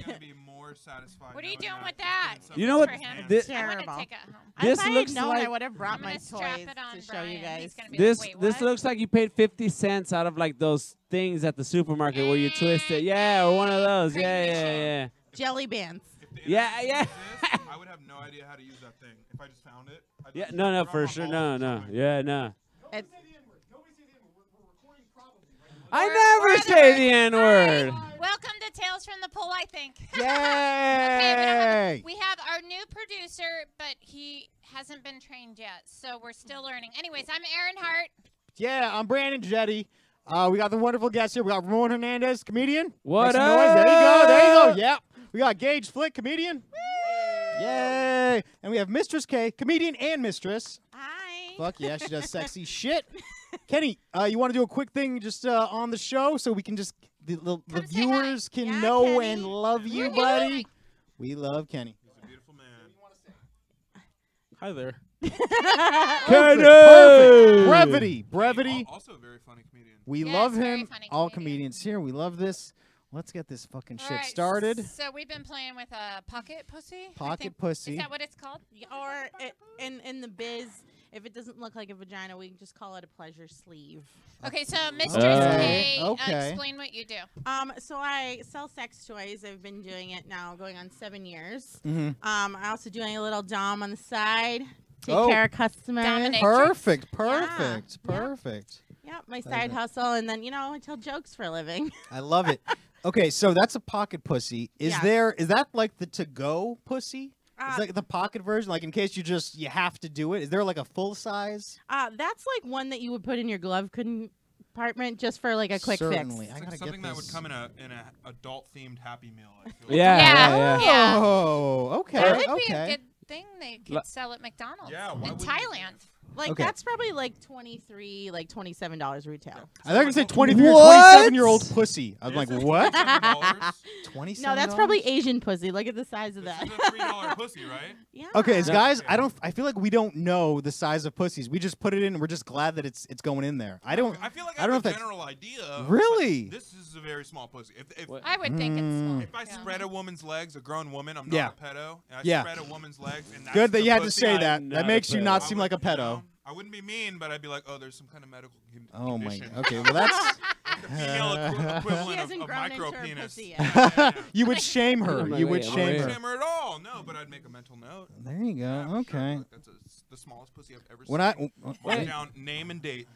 gonna be more satisfied. What are you knowing doing that with it's that? been in You know what? somebody's hands. This- I want to Terrible. take it home. This if I looks had known, like- I would have brought I'm my gonna strap toys it on to show Brian. you He's guys. gonna be This like, Wait, this what? looks like you paid 50 cents out of like those things at the supermarket where you twist it. Yeah, or one of those. Yeah, yeah, yeah. Jelly bands. If the Yeah, internet yeah. didn't exist, I would have no idea how to use that thing. If I just found it. I'd Yeah, just no, drop for my sure. balls No, or no. something. Yeah, no. It's, I Or never the say word- the N word. Welcome to Tales from the Pool, I think. Yay! Okay, we have our new producer, but he hasn't been trained yet, so we're still learning. Anyways, I'm Erin Hart. Yeah, I'm Brandon Jetty. We got the wonderful guest here. We got Ramon Hernandez, comedian. What Make some noise. There you up? go. There you go. Yep. We got Gage Flick, comedian. Yay! And we have Mistress K, comedian and mistress. hi. Fuck yeah, she does sexy shit. Kenny, you want to do a quick thing just on the show so we can just the Come say hi. viewers can Yeah, know Kenny. and love you, Woohoo. buddy. We love Kenny. He's a beautiful man. Hi there. Perfect, perfect. Brevity, brevity. Also a very funny comedian. We Yes, love very him. funny All comedian. comedians here. We love this. Let's get this fucking All shit right, started. So we've been playing with a pocket pussy. I Pocket think. pussy. Is that what it's called? Or in the biz, if it doesn't look like a vagina, we can just call it a pleasure sleeve. Okay, so Mistress K, okay. explain what you do. So I sell sex toys. I've been doing it now going on 7 years. Mhm. I also doing a little dom on the side. Take Oh. care of customers. Dominatrix. Perfect, perfect, Yeah. perfect. Yep, my side hustle, and then I tell jokes for a living. I love it. Okay, so that's a pocket pussy. Is Yes. that like the to-go pussy? Is Uh, that the pocket version? Like in case you have to do it? Is there like a full size? That's like one that you would put in your glove compartment just for like a quick Certainly. fix. I It's gotta like something get that would this. come in a adult themed Happy Meal. I feel Yeah, Yeah. yeah, yeah. Yeah. Oh, okay, That would be okay. a good thing they could Li- sell at McDonald's Yeah, why in wouldn't they? Thailand. Like Okay. that's probably like $23, like $27 retail. I thought you were say 23 or What? 27-year-old pussy. I was like, what? $27. 27? No, that's probably Asian pussy. Look at the size of This that. is a $3 pussy, right? Yeah. Okay, as No. guys, I feel like we don't know the size of pussies. We just put it in and we're just glad that it's going in there. I don't I feel like I I don't know have if a that's general idea. Of, Really? like, this is a very small pussy. If What? I would think it's small. If I Yeah. spread a woman's legs, a grown woman, I'm not Yeah. a pedo, and I Yeah. spread a woman's legs, and that's good that the you had to pussy, say I'm that. not That a makes you pedo. not I seem would- like a pedo. you know, I wouldn't be mean, but I'd be like, oh, there's some kind of medical Oh my. condition. Okay, well that's Like the female She equivalent hasn't of grown micro into her penis. pussy yet. Yeah. you would shame her. I'm like, You would wait, I'm shame wait. her. Shame her at all. No, but I'd make a mental note. There you go. Yeah, for sure. Okay. Like, that's the smallest pussy I've ever When seen. I Write down name and date.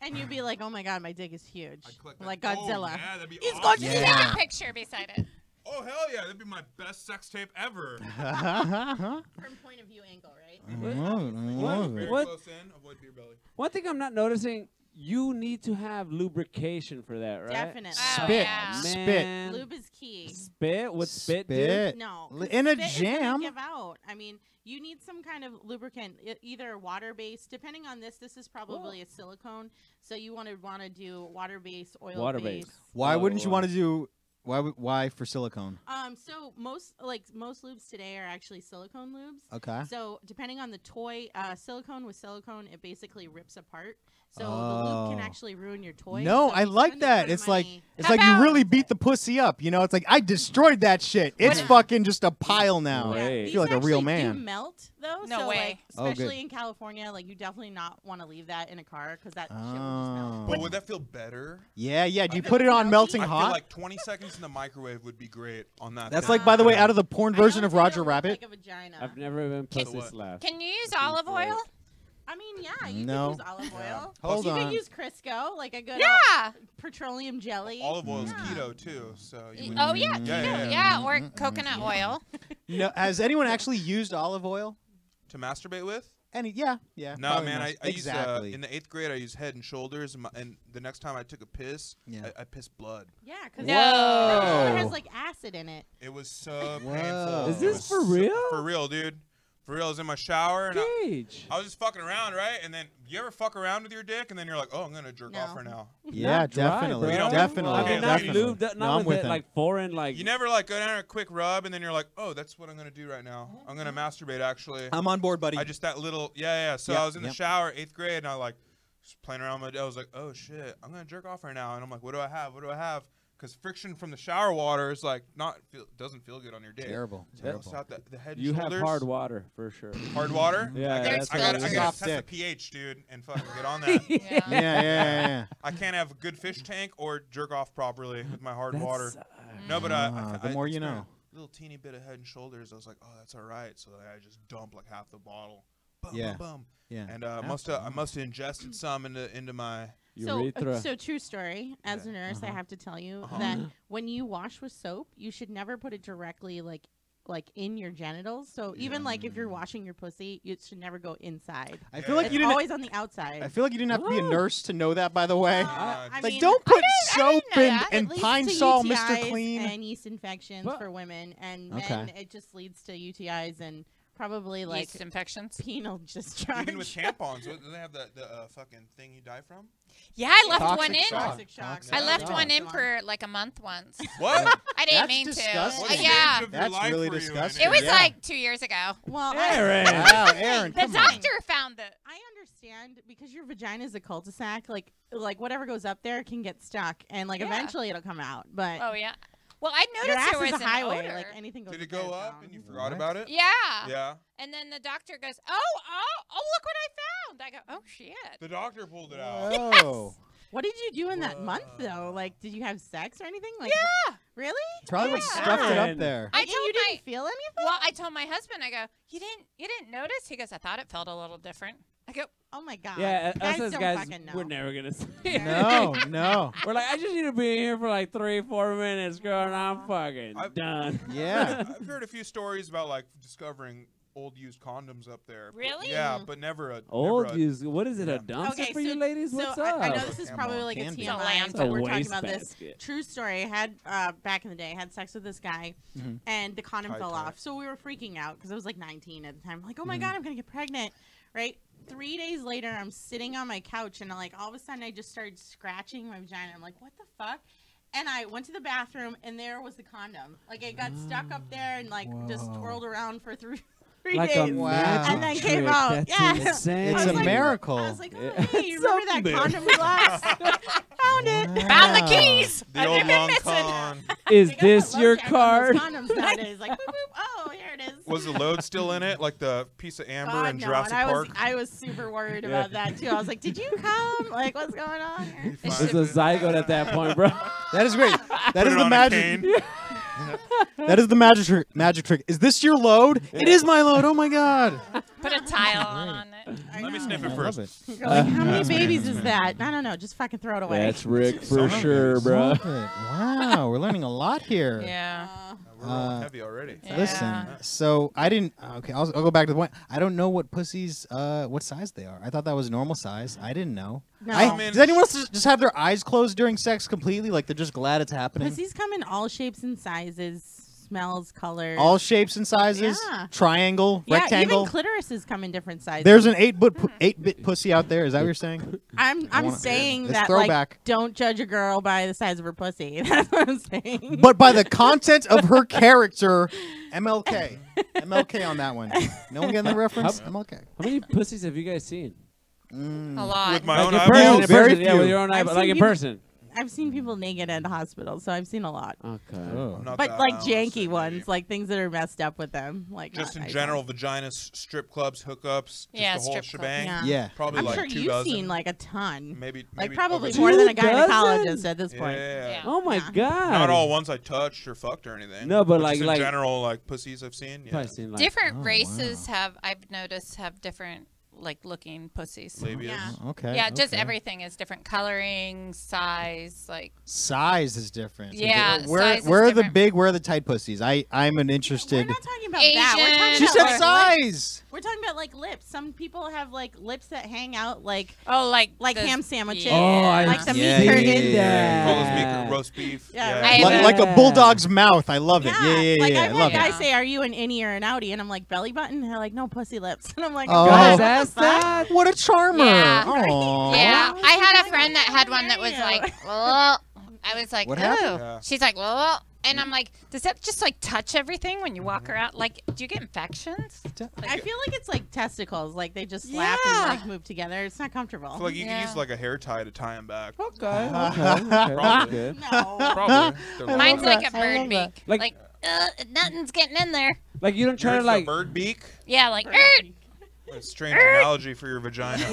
And you'd be like, oh my god, my dick is huge. I'd click that. Like Oh, Godzilla. yeah, that'd be He's awesome. Godzilla! Take Yeah. a picture beside it. Oh hell yeah, that'd be my best sex tape ever. From point of view angle, right? Very What? close in, avoid beer belly. One thing I'm not noticing, you need to have lubrication for that, right? Definitely. Oh, Spit. yeah. Spit. Man. Lube is key. Spit? What spit do? Spit. No. In a spit is gonna jam? give out. I mean, you need some kind of lubricant, either water-based. Depending on this is probably a silicone. So you want to do water-based, oil-based. Water-based. Why Oh, wouldn't you wow. want to do? Why for silicone? So most lubes today are actually silicone lubes. Okay. So depending on the toy, silicone with silicone, it basically rips apart. So the lube can Oh. actually ruin your toy. No, so I if you like spend a that. ton of It's like money- it's How like you about- really beat the pussy up. You know, it's like I destroyed that shit. It's fucking just a pile now. Right. Yeah, I these feel like a real actually man. Do melt though, No so way. like Oh, good. especially in California, like you definitely not want to leave that in a car because that shit will just melt. Oh. But would that feel better? Yeah, yeah. Do you If put it it was on melty? melting I feel hot? like 20 seconds in the microwave would be great on that. That's thing. like, by the way, Yeah. out of the porn I version don't of think Roger it'll look Rabbit. Like a vagina. I've never been So pussy what? slapped. Can you use Seems olive great. oil? I mean, yeah, you No. can use olive oil. Hold you on. can use Crisco, like a good Yeah. petroleum jelly. Olive oil's Yeah. keto too, so you would, Oh yeah, Yeah, keto, yeah, or coconut oil. No, has anyone actually used olive oil? to masturbate with. Yeah. No, probably man, most. I used exactly. in the 8th grade. I used Head and Shoulders, and the next time I took a piss, Yeah. I pissed blood. Yeah, because No. it has like acid in it. It was so Whoa. painful. Is It this was for so- real? For real, dude. For real. I was in my shower and Gage. I was just fucking around, right? And then you ever fuck around with your dick, and then you're like, oh, I'm gonna jerk No. off her now. Yeah, Not dry, definitely, bro. You know, definitely, I Okay, mean, not definitely. lube, not No, I'm with with it, him. like foreign, like. You never like go down a quick rub, and then you're like, oh, that's what I'm gonna do right now. I'm gonna masturbate. Actually, I'm on board, buddy. I just that little, yeah. So Yep, I was in the yep. shower, 8th grade, and I like just playing around with my. I was like, oh shit, I'm gonna jerk off right now, and I'm like, what do I have? What do I have? because friction from the shower water is like doesn't feel good on your dick. Terrible. That's out the head and You have shoulders. hard water for sure. Hard water. Yeah, There's I gotta filters. test the Dick. pH, dude, and fucking get on that. Yeah. I can't have a good fish tank or jerk off properly with my hard That's, water. No, but the more you it's been know. a little teeny bit of head and shoulders. I was like, oh, that's all right. So I just dumped like half the bottle. Boom, Yeah. boom, boom. Yeah. And I must have ingested some into my. urethra. So true story. As a nurse, I have to tell you that when you wash with soap, you should never put it directly like in your genitals. So even like if you're washing your pussy, it should never go inside. I feel like It's you didn't. always on the outside. I feel like you didn't have to be a nurse to know that. By the way, I like mean, don't put I soap didn't know and, that. and it leads Pine to Sol, UTIs Mr. Clean. and yeast infections What? for women, and Okay. men it just leads to UTIs and probably like Yeast infections. penal discharge. Even with tampons, do they have the fucking thing you die from? Yeah, I left Toxic one in. shock. Toxic shock. Toxic I Yeah. left shock. one in for like a month once. What? I didn't That's mean disgusting. What to. stage Yeah. of your That's life really were you in? disgusting. It was Yeah. like 2 years ago. Well, Aaron. Wow, Aaron, The come on. doctor found it. I understand because your vagina is a cul-de-sac. Like whatever goes up there can get stuck, and like Yeah. eventually it'll come out. But Oh yeah. Well, I your noticed ass there was is a an highway. odor. Like anything goes. Did it up there, go it's up down. and you forgot What? about it? Yeah. Yeah. And then the doctor goes, oh, look what I found. I go, oh shit. The doctor pulled it out. Oh, What did you do in that month though? Like, did you have sex or anything? Like, Yeah. really? probably what Yeah. stuffed it up Aaron. there. I Like, and told you my didn't feel anything. well, I told my husband. I go, you didn't notice? He goes, I thought it felt a little different. I go, Oh my god. Yeah, guys us as don't guys, fucking know. we're never gonna see it. No. We're like, I just need to be here for like 3-4 minutes, girl, and I'm fucking I've- done. Yeah. I've heard a few stories about like discovering old used condoms up there. but- Really? Yeah, but never a Old never a, use. What is it? Yeah. A dumpster Okay, for you ladies? What's so up? I know this is Come probably on, like a can be. It's a TMI, lamp. but It's a we're talking about this. wastebasket. True story. I had back in the day, I had sex with this guy, and the condom Tight, fell tight. off. So we were freaking out because I was like 19 at the time. Like, oh my god, I'm gonna get pregnant, right? 3 days later, I'm sitting on my couch, and like all of a sudden, I just started scratching my vagina. I'm like, what the fuck? And I went to the bathroom, and there was the condom. Like it got stuck up there and like just Whoa. twirled around for three Like a days. Wow. magic And then came trick. out. That's Yeah. insane. It's I a was like, miracle. I was like, oh, Yeah. hey, you remember that Something. condom we lost? Found it. found the Wow. keys. the I've old been long missing. con. Is They got this the your load check on those card? Condoms nowadays, like boop boop. Oh, here it is. Was the load still in it? Like the piece of amber God, in no, Jurassic and Park? I was super worried Yeah. about that too. I was like, did you come? Like, what's going on here? It's a zygote at that point, bro. That is great. That Put is it the on a magic. cane. That is the magic trick. Is this your load? It is my load. Oh my god. Put a tile on it. I Let me know. sniff I it love first. it. You're like, how many That's babies weird. is that? I don't know. Just fucking throw it away. That's Rick for Some of sure, it. bro. Love it. Wow, we're learning a lot here. Yeah. We're rolling heavy already. Yeah. Listen, so I didn't. Okay, I'll go back to the point. I don't know what pussies, what size they are. I thought that was normal size. I didn't know. No. I mean- Does anyone else just have their eyes closed during sex completely? Like they're just glad it's happening? Pussies come in all shapes and sizes, smells, colors. All shapes and sizes? Yeah. Triangle? yeah, Rectangle? even clitorises come in different sizes. There's an 8-bit pussy out there. Is that what you're saying? I'm wanna- saying It's that throwback. like don't judge a girl by the size of her pussy. That's what I'm saying. But by the content of her character, MLK. MLK on that one. No one getting the reference? MLK. How many pussies have you guys seen? A lot. With my Like own in person, eyeballs. in Very person. Yeah, with few. your own I've eyeballs. seen Like in people- person. I've seen people naked at the hospital, so I've seen a lot. Okay. Oh. Not But that, like I don't wanna say janky ones, maybe. like things that are messed up with them, like Just not in nice general, ones. vaginas, strip clubs, hookups, Yeah, just the whole strip clubs. shebang. Yeah. Yeah. Probably I'm like sure 2 you've dozen. seen like a ton, maybe like maybe probably over more 2 than a dozen? gynecologist at this point. Yeah. Yeah. Oh my Yeah. god. Not all ones I touched or fucked or anything. No, but just like- in general, like pussies I've seen. Yeah. Probably seen like Different Oh, races have, I've noticed, have different like looking pussies. Labias. Yeah. Okay. Yeah, just okay. everything is different. Coloring, size, like Size is different. Yeah, Where size is where are the different. big, where are the tight pussies? I'm an We're interested. not talking about that. We're Asian. talking She about said like lips. size. We're talking about like lips. Some people have like lips that hang out like oh, like Like the- ham sandwiches. Yeah. Oh, I Like the Yeah, meat yeah, curtains. yeah. Call those meat roast beef. Yeah, I have Like a bulldog's mouth. I love it. Yeah, Yeah, yeah, like yeah. I've I had love it. guys say, "Are you an innie or an outie?" And I'm like, "Belly button." And they're like, "No, pussy lips." And I'm like, Oh. Guys, "What that's the fuck?" that. What a charmer. Yeah. Aw. Yeah, I had a Like, friend that had how one that was dare you. like, "Ugh." I was like, What ooh. happened? Yeah. She's like, well, And I'm like, does that just like touch everything when you walk around? Like, do you get infections? I feel like it's like testicles. Like they just slap and like move together. It's not comfortable. So like you can use like a hair tie to tie them back. Okay. That's good. No. Probably. They're Mine's long. like a bird beak. Like- Nothing's getting in there. Like you don't try Yours to is a like bird beak. Yeah, like, A strange analogy for your vagina.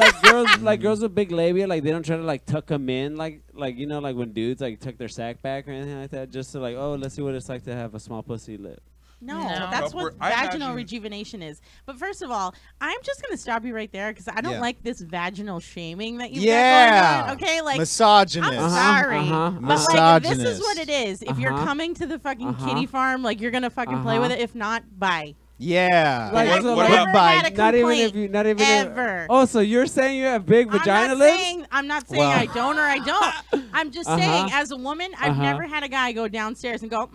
like girls with big labia, like they don't try to like tuck them in, like you know, like when dudes like tuck their sack back or anything like that, just to like, oh, let's see what it's like to have a small pussy lip. No, No. that's But what I vaginal imagine- rejuvenation is. But first of all, I'm just gonna stop you right there because I don't Yeah. like this vaginal shaming that you've Yeah. got going on. Okay, like Misogynist. I'm sorry, but like this is Misogynist. what it is. If you're Uh-huh. coming to the fucking Uh-huh. kitty farm, like you're gonna fucking play with it. If not, bye. Yeah. Like, And I've so what never about- had a not even complaint if you, not even ever. Oh, so you're saying you have big vagina lips? I'm not saying Well. I don't or I don't. I'm just saying, as a woman, I've Uh-huh. never had a guy go downstairs and go,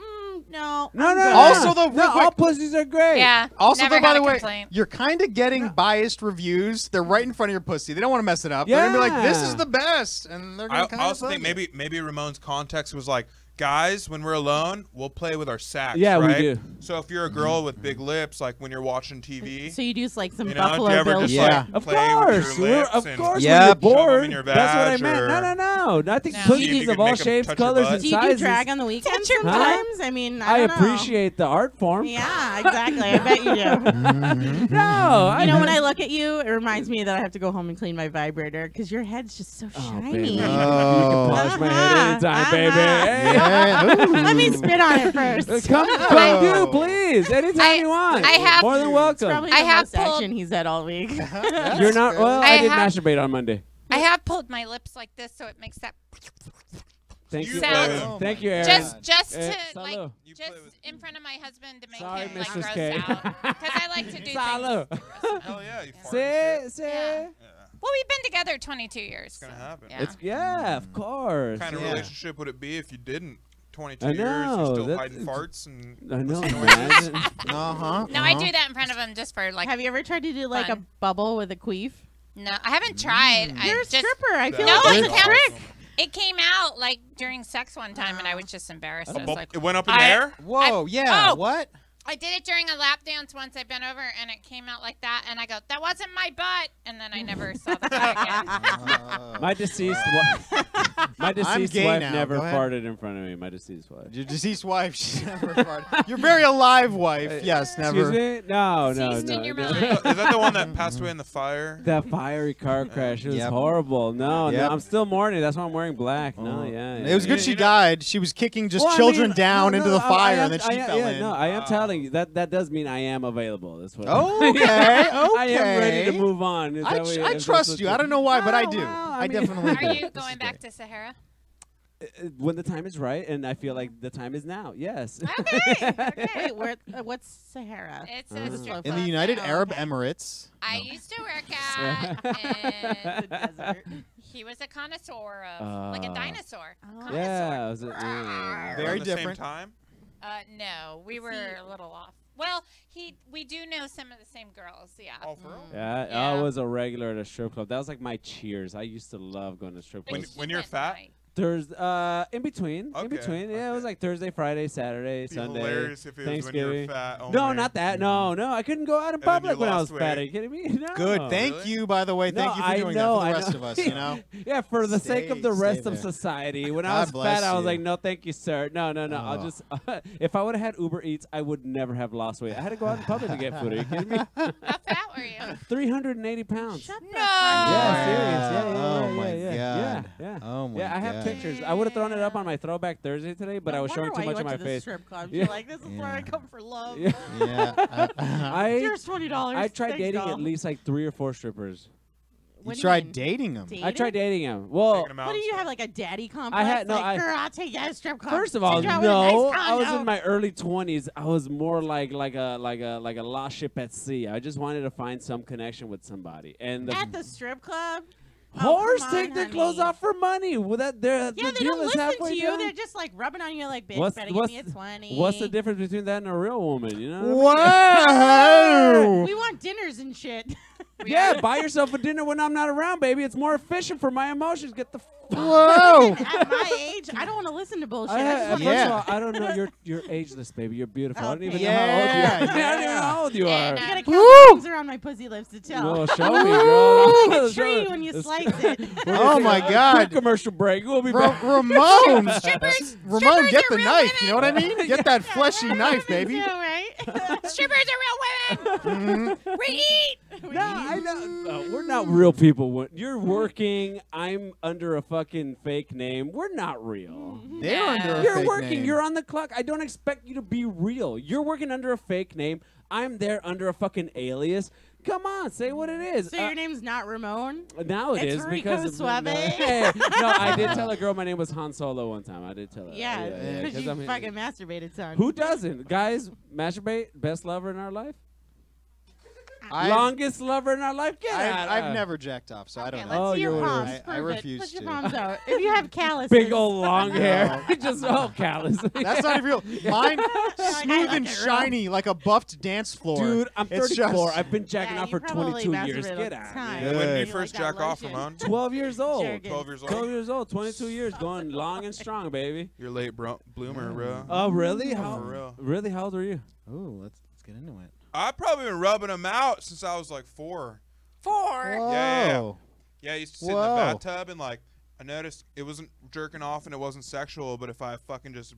no. No, I'm no, good." no. Also, though, no, real quick- all pussies are great. yeah. Also, never though, by had the a way, complaint. you're kind of getting biased reviews. They're right in front of your pussy. They don't want to mess it up. They're gonna be like, "This Yeah. is the best," and they're I gonna kind of. also think maybe Ramon's context was like, guys, when we're alone, we'll play with our sacks. Yeah, we right? do. So if you're a girl with big lips, like when you're watching TV, So you do like some you know, do Buffalo you ever Bill just shit. Yeah. like Of play course, with your we're, lips of and course, Yep. when you're shove 'em bored. in your That's what I badge meant. or- No. I think No. See if pussies you of could all make 'em shapes, touch your colors, butt. and Do you do sizes. drag on the weekends Huh? sometimes? I mean, I I don't know. appreciate the art form. Yeah, exactly. I bet you do. No, You know, when I look at you, it reminds me that I have to go home and clean my vibrator because your head's just so Oh, shiny. baby. You Oh. can polish my head anytime, baby. Hey. Yeah. Ooh. Let me spit on it first. Come do, please. Anytime you want. I have- More than It's welcome. probably I the have most pulled- action he's had all week. You're not. Well, I I did have- masturbate on Monday. I have pulled my lips like this, so it makes that Thank you, You- Sounds- Aaron. Oh Thank my you, Aaron. just Eh, to like salud. You just play with- in front of my husband to make Sorry, him like Mrs. gross K. out because I like to do Salud. things. Hell yeah, you fart and See, shit. see. Yeah. Yeah. Well, we've been together 22 years. It's gonna so, happen. Yeah. It's yeah, of course. What kind of Yeah. relationship would it be if you didn't? 22 I years, know, you're still that's- hiding farts and I know, pussy man. noises? Uh-huh. no, I do that in front of him just for like. Have you ever tried to do like Fun. a bubble with a queef? No, I haven't tried. I You're a just stripper. I feel No, like it that's a counts. trick. it came out like during sex one time, and I was just embarrassed. I was like, It went up in I- there? Whoa, yeah. Oh. What? I did it during a lap dance once. I bent over and it came out like that, and I go, "That wasn't my butt," and then I never saw the guy again. My deceased wife gay now. never Go ahead. farted in front of me. My deceased wife. Your deceased wife. She's never farted. Your very alive wife. Yes, never. Excuse me? No, no, Ceased in no. your no. mind. Is that the one that passed away in the fire? That fiery car crash. It was Yep. horrible. No, Yep. no, I'm still mourning. That's why I'm wearing black. No, yeah. It was good she You know- died. She was kicking just Well, I children mean, down no, into no, the fire, I and then she fell in. No, I am telling you that does mean I am available. That's what. Oh, okay, I am ready to okay. move on. Is I, that what tr- you- I is that trust what you. I don't know why, but I Oh, do. well, I mean- definitely Are do. you This going is back great. to Sahara? When the time is right, and I feel like the time is now. Yes. Wait, what's Sahara? It's Uh, a strip In the club. United Oh, Arab okay. Emirates. I No. used to work at, and The desert. he was a connoisseur of, like a dinosaur. Oh. Connoisseur. Yeah. Was it, yeah. Very Around the different. Same time? No, we were See- a little off. Well, we do know some of the same girls. Yeah. Oh, for real? Yeah, Yeah. I was a regular at a strip club. That was like my cheers. I used to love going to strip But clubs. When he you're didn't fat? like- Thursday, in between, Okay, in between. Yeah, it was okay. like Thursday, Friday, Saturday, It'd be Sunday, hilarious if it was when you were Thanksgiving. fat. No, only. not that. No, no, I couldn't go out in then you public when I was lost fat. weight. Are you kidding me? No. Good. Thank Really? you, by the way. Thank No, you for I doing know, that for I the rest know. of us, you know? Yeah, for the sake of the Stay rest of there. society. When I God was bless fat, I was you. like, no, thank you, sir. No, no, no. I'll Oh. just. If I would have had Uber Eats, I would never have lost weight. I had to go out in public to get food. Are you kidding me? How fat were you? 380 pounds. Shut the No. fuck Yeah, up. serious. Yeah, yeah, Oh yeah, my yeah, God. yeah, yeah. Oh my Yeah, I have God. pictures. I would have thrown it up on my Throwback Thursday today, but No I was showing wonder too why much you of went my to the face. strip club. Yeah. You're like, this is where I Yeah. come for love. Yeah. Yeah. Here's $20. I tried Thanks, dating doll. at least like 3 or 4 strippers. You What do tried mean? dating them. I tried dating them. Well, Taking 'em out What do and you stuff. have, like a daddy complex? had- no, like, I- girl, I'll take you to a strip club. first of all, Take you out with a no. nice I was condo." in my early 20s. I was more like a lost ship at sea. I just wanted to find some connection with somebody. And At the strip club? whores come take on, their clothes honey. off for money. Well, that they're Yeah, the they deal don't is listen halfway to you. down. They're just like rubbing on you like, bitch, What's- better what's- give me a 20. What's the difference between that and a real woman? You know? Wow. We want dinners and shit. Yeah, buy yourself a dinner when I'm not around, baby. It's more efficient for my emotions. Get the. Whoa. At my age, I don't want to listen to bullshit. I just First wanna- of all, I don't know. You're ageless, baby. You're beautiful. I don't even know Yeah, how old you are. I don't even know yeah. how old you And, are. You gotta Woo! count the rings around my pussy lips to tell. No, show me, girl. Like a Show tree me. when you Let's- slice it. Oh my Quick God. commercial break. We'll be Ra- back. Ramon. Strippers Ramon, get are the real knife. You know women. what I mean? Get that fleshy knife, baby. Too, right? Strippers are real women. Mhm. We eat. No, I know. We're not real people. You're working. I'm under a fucking fake name. We're not real. They're No. under a You're fake working. name. You're on the clock. I don't expect you to be real. You're working under a fake name. I'm there under a fucking alias. Come on, say what it is. So your name's not Ramon? Now it It's is Rico because of Suave. Hey, no, I did tell a girl my name was Han Solo one time. I did tell her. Yeah, because 'cause you I'm- fucking masturbated, son. Who doesn't? Guys, masturbate. Best lover in our life. I've- Longest lover in our life. Get out. I've never jacked off, so I Okay, don't let's know. Oh, see your you're palms. right. I Prove it. refuse Put your to. palms out. If you have calluses. Big old long hair. Just callous. That's not even real. Mine, I smooth like and it, shiny, like a buffed dance floor. Dude, I'm It's 34. just- I've been jacking Yeah, off you for probably 22 years. masturbated all Get the out. time. Yeah, when did Good. you You first like that jack off, lotion. Ramon? 12 years old. Sure, good. 12 years old. 12 years old. 22 years. Going long and strong, baby. You're late bloomer, bro. Oh, really? How? For real. Really? How old are you? Ooh, let's get into it. I've probably been rubbing them out since I was like 4. 4. Whoa. Yeah. Yeah, I used to sit in the Whoa. bathtub and like I noticed it wasn't jerking off and it wasn't sexual, but if I fucking just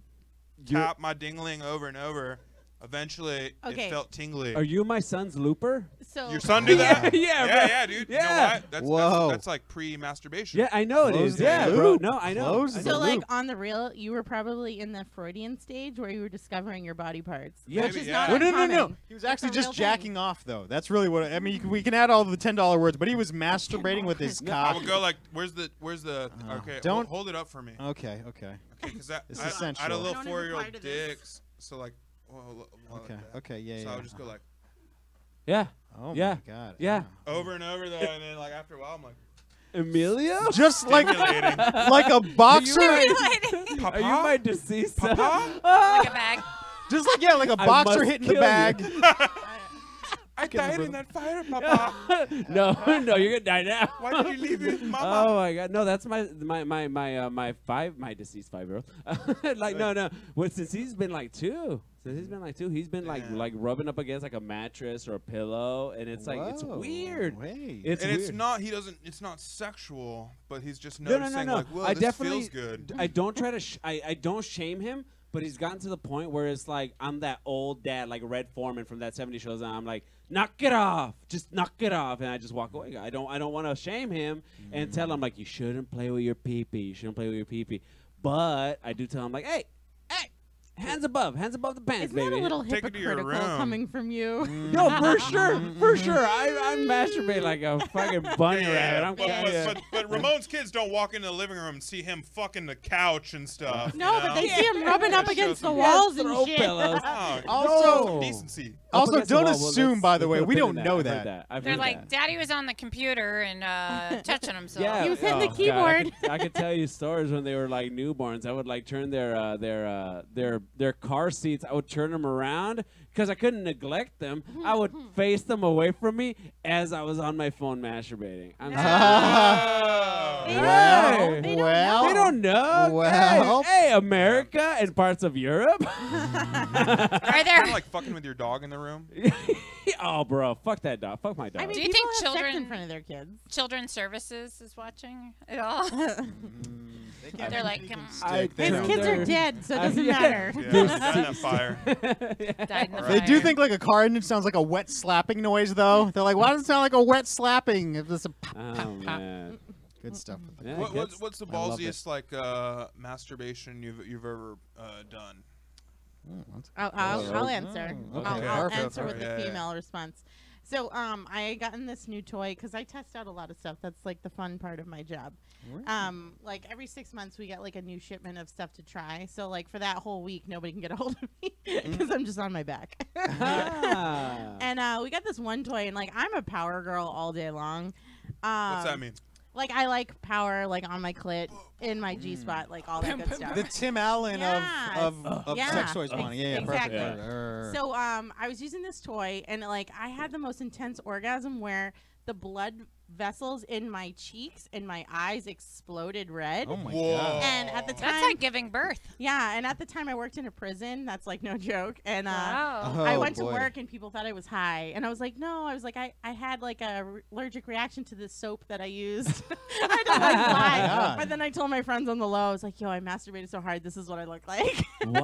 tap my dingling over and over, eventually Okay. it felt tingly. Are you my son's looper? So Your son do that? Yeah, yeah, bro. yeah, dude. You know Yeah. what? That's, Whoa. that's like pre-masturbation. Yeah, I know it Close is. the Yeah, loop. bro. No, I know. Close I the know. So, like, loop. on the real, you were probably in the Freudian stage where you were discovering your body parts. Yeah. Which Maybe, is yeah. not Well, no, uncommon. no. He was It's actually a just real thing. jacking off, though. That's really what I mean. We can add all the $10 words, but he was masturbating with his I cock. would go like, where's the okay? Don't- hold it up for me. Okay. Okay, because that It's I had a essential. little Don't even 4-year-old reply to this. dick, so like, well, Okay. like that. Okay. Yeah. So yeah. I would just go like Yeah. Oh Yeah. my God. Yeah. over and over there, and then like after a while, I'm like, Emilio? Just like stimulating. like a boxer. Are you my deceased son? Papa? Like a bag. Just like yeah, like a I boxer must hitting the kill bag. I Get him, died brother. in that fire, Papa. no, no, you're gonna die now. Why did you leave me, Mama? Oh my God! No, that's my deceased 5-year-old. Like no. Well, since he's been like 2, he's been Damn. like rubbing up against like a mattress or a pillow, and it's like it's Whoa, weird. Wait. It's and weird. it's not. He doesn't. It's not sexual, but he's just No, noticing no. like, whoa, I this definitely feels good. I don't try to. I don't shame him, but he's gotten to the point where it's like I'm that old dad, like Red Foreman from that '70s shows, and I'm like, knock it off, just knock it off, and I just walk away. I don't want to shame him and tell him like you shouldn't play with your pee-pee, you shouldn't play with your pee-pee, but I do tell him like, hey, hands above the pants, Isn't baby. that a little Take it to your hypocritical room. coming from you? No, for sure. I masturbate like a fucking bunny rabbit. I'm but Ramon's kids don't walk into the living room and see him fucking the couch and stuff. No, you but know? they see him rubbing up Show against the some- walls and throw shit. pillows. Oh, Also- no decency. Also, Up against the don't wall. Well, assume, let's- by the way, let's we put a don't pin in know I've heard that. I've They're heard like, that. Daddy was on the computer and touching himself. Yeah, He was hitting the God, keyboard. I could tell you stories when they were like newborns. I would like turn their car seats. I would turn them around because I couldn't neglect them. I would face them away from me as I was on my phone masturbating. I'm They don't Well, know. They don't well. They don't know. Well. Hey, America and parts of Europe. Are there? Kind of like fucking with your dog in the room. Oh, bro, fuck that dog. Fuck my dog. I mean, Do you people think have sex children- in front of their kids? Children's Services is watching at all. They're like, I His turn kids are their- dead, so it doesn't yeah. matter. Yeah, died in that fire. died in the They fire. do think like a car engine sounds like a wet slapping noise, though. They're like, why does it sound like a wet slapping? If it's a Oh man. good stuff. Yeah, What, kids- what's the I love it. ballsiest like masturbation you've ever done? I'll answer. Okay. I'll Perfect. answer with Yeah, the yeah. female response. So, I gotten this new toy because I test out a lot of stuff. That's like the fun part of my job. Like every 6 months we get like a new shipment of stuff to try. So like for that whole week, nobody can get a hold of me because I'm just on my back. Ah. And we got this one toy, and like I'm a power girl all day long. What's that mean? Like I like power, like on my clit, in my G spot, like all that good stuff. The Tim Allen Yeah. of Yeah. sex toys wanting. Yeah, Exactly. perfect. So I was using this toy, and like I had the most intense orgasm where the blood vessels in my cheeks and my eyes exploded red. Oh my Whoa. god. And at the time, That's like giving birth. yeah, and at the time I worked in a prison. That's like no joke. And Wow. Oh, I went to boy. work and people thought I was high. And I was like, no, I was like, I had like a allergic reaction to the soap that I used. I don't like why. God. But then I told my friends on the low, I was like, yo, I masturbated so hard. This is what I look like. Wow.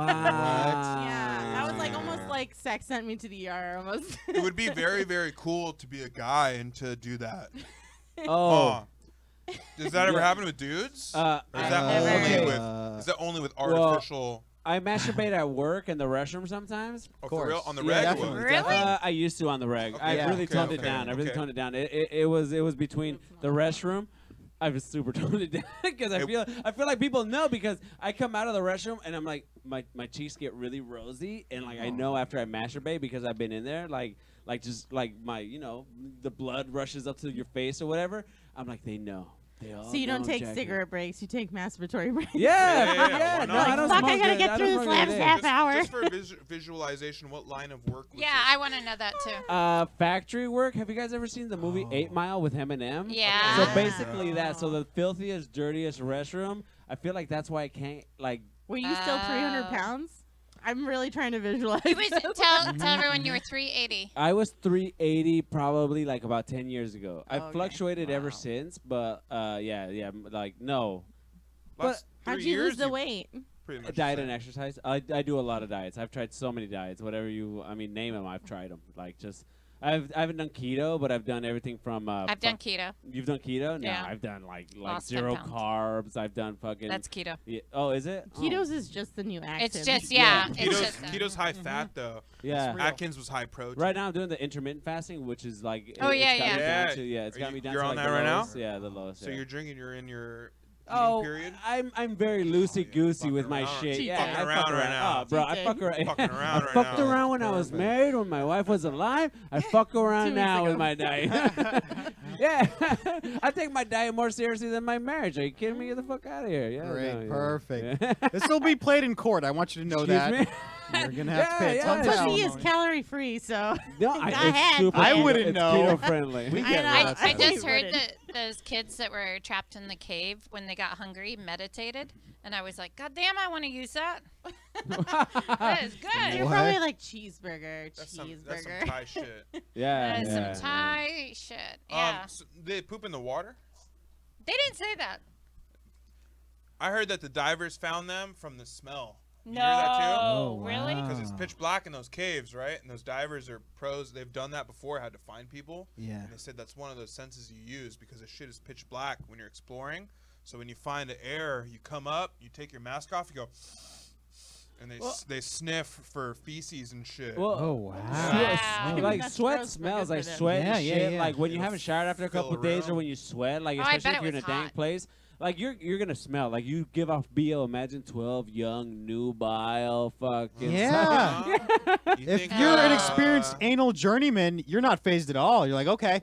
Yeah, that was like almost like sex sent me to the ER almost. It would be very, very cool to be a guy and to do that. Oh. Does that ever Yeah. happen with dudes? Uh, Or is I've that never- only okay. with? Is that only with Well, artificial? I masturbate at work in the restroom sometimes. Oh, for real? course. On the Yeah, reg? or definitely. what? Really? I used to on the reg. I Okay, really okay, toned it okay, down. I really okay. toned it down. It was between the restroom. I was super toned it down because I feel like people know because I come out of the restroom and I'm like my cheeks get really rosy and like I know after I masturbate because I've been in there like just like my the blood rushes up to your face or whatever. I'm like they know. They all So you don't know, take Jackie. cigarette breaks, you take masturbatory breaks. Yeah, Yeah, yeah. why No, not? I don't Fuck, I smoke gotta it. get I through don't this smoke it last every day. half hour. Just for visualization, what line of work? Was Yeah, this? I want to know that too. Factory work. Have you guys ever seen the movie 8 Mile with Eminem? Yeah. So basically that. So the filthiest, dirtiest restroom. I feel like that's why I can't like. Were you still 300 pounds? I'm really trying to visualize. It was, this. tell everyone you were 380. I was 380 probably like about 10 years ago. I've Okay. fluctuated ever Wow. since, but yeah, like no. Last How'd 3 you years, lose the weight? Pretty much Diet the and same. exercise. I do a lot of diets. I've tried so many diets. Whatever name them. I've tried them. Like just. I haven't done keto, but I've done everything from. I've done keto. You've done keto? No, Yeah. I've done like Lost 10 zero pounds. carbs. I've done fucking. That's keto. Yeah. Oh, is it? Ketos is just the new active. It's just Yeah. It's Keto's, just keto's high fat though. Yeah. real. Atkins was high protein. Right now I'm doing the intermittent fasting, which is like. Oh, it's yeah, got me yeah. down to- yeah, it's Are got you- me down you're to on like that the right now? lowest. Yeah, the lowest. So yeah. you're drinking. You're in your Oh, eating period. I'm very loosey goosey Fucking with my around. shit. Cheating. Yeah, Fucking I around fuck right around. now. Oh, bro, I Cheating. fuck around. Fucking around I right fucked now. around when I was Perfect. married, when my wife was alive. I fuck around 2 weeks now ago. with my diet. Yeah, I take my diet more seriously than my marriage. Are you kidding me? Get the fuck out of here. Yeah, Great, no, yeah. perfect. Yeah. This will be played in court. I want you to know Excuse that. me? You're gonna have to pay a Yeah, ton yeah. of Pussy Pussy is alimony. calorie free, so No, Go it's ahead, super. I man. wouldn't it's know. keto friendly. We I get know. that. I That's just funny. heard Wouldn't. that those kids that were trapped in the cave when they got hungry meditated, and I was like, God damn, I want to use that. That is good. you're What? probably like cheeseburger, That's some cheeseburger. Thai shit. Yeah, That is yeah. some Thai shit. Yeah. So they poop in the water. They didn't say that. I heard that the divers found them from the smell. You No, hear that too? Oh, really? wow. Because it's pitch black in those caves, right? And those divers are pros. They've done that before, had to find people. Yeah. And they said that's one of those senses you use because the shit is pitch black when you're exploring. So when you find an air, you come up, you take your mask off, you go, and they sniff for feces and shit. Well, Oh wow. Wow. Like That's sweat gross, but smells good for like them. sweat Yeah, and yeah, shit. yeah. Like when you It'll haven't showered after a fill couple days or around. when you sweat, like Oh, I especially bet if you're it in a was dank hot. place, like you're gonna smell. Like you give off BO. Imagine 12 young nubile fucking. Yeah. You If think, you're an experienced anal journeyman, you're not phased at all. You're like, okay,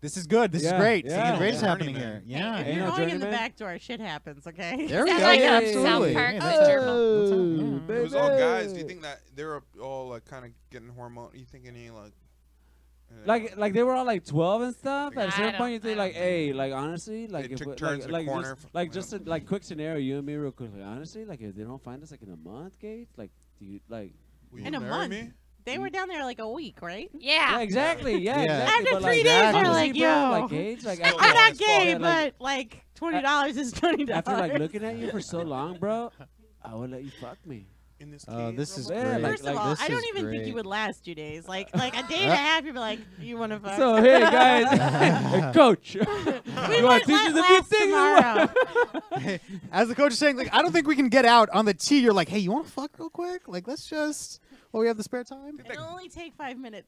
this is good. This is Yeah, great. yeah. Something great is happening Journeyman. here. Yeah. If Ain't you're no going in the journeyman? back door, shit happens, okay? There we Sounds go. like yeah, a absolutely. South Park Hey, Mr. that's- Mo. yeah. it was all guys. Do you think that they were all like kind of getting hormone? You think any like? Like they were all like 12 and stuff. At a I certain don't- point, you think I like, don't hey, like honestly, like if took we- turns in the like corner just, like just a, like quick scenario, you and me real quick. Like honestly, like if they don't find us like in a month, Gage, like do you like? Will you In a marry month. me? They were down there like a week, right? Yeah, Yeah. exactly. Yeah, Yeah. exactly. After but, 3 like, days, honestly, they're like, bro, yo. like Gage, like Still after, I'm not as gay, fuck. Yeah, but like $20 is $20. after like looking at you for so long, bro, I would let you fuck me. In this Oh, cave, this is Robo? Yeah, great. like- First of all, this I don't is even think great. you would last 2 days. Like a day and a half, you'd be like, you want to fuck? So hey guys, hey, coach, you we want might to teach us a few last things? or what? tomorrow. As the coach is saying, like, I don't think we can get out on the tee. You're like, hey, you want to fuck real quick? Like, let's just. Well, we have the spare time. It'll only take 5 minutes.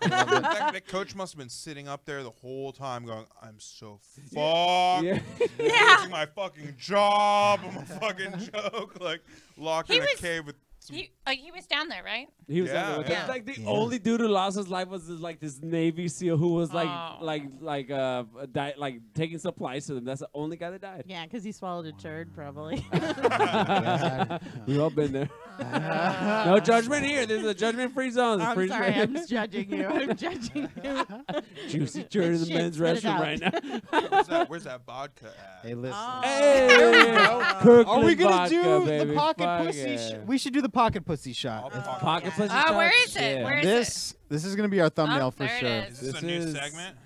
that coach must have been sitting up there the whole time going, I'm so fucked. Yeah. Yeah. Losing my fucking job. I'm a fucking joke. Like, locked He in a was- cave with He was down there, right? He was Yeah, like, yeah. like the Yeah. only dude who lost his life was like this Navy SEAL who was like Oh. like taking supplies to them. That's the only guy that died. Yeah, because he swallowed a turd, probably. God. We've all been there. No judgment here. This is a judgment-free zone. It's I'm free sorry, space. I'm just judging you. I'm judging you. Juicy turd in the Shit, men's spit it restroom out. right now. Where's that vodka at? Hey, listen. Oh. Hey, Are we Kirkland gonna vodka, do baby. the pocket Fuck pussy? yeah. We should do the pocket pussy I'll shot. pocket Pocket yeah. pussy Oh, shot? where is it? Yeah. Where is This is gonna be our thumbnail Oh, for there it sure. is. Is this This a new is- segment?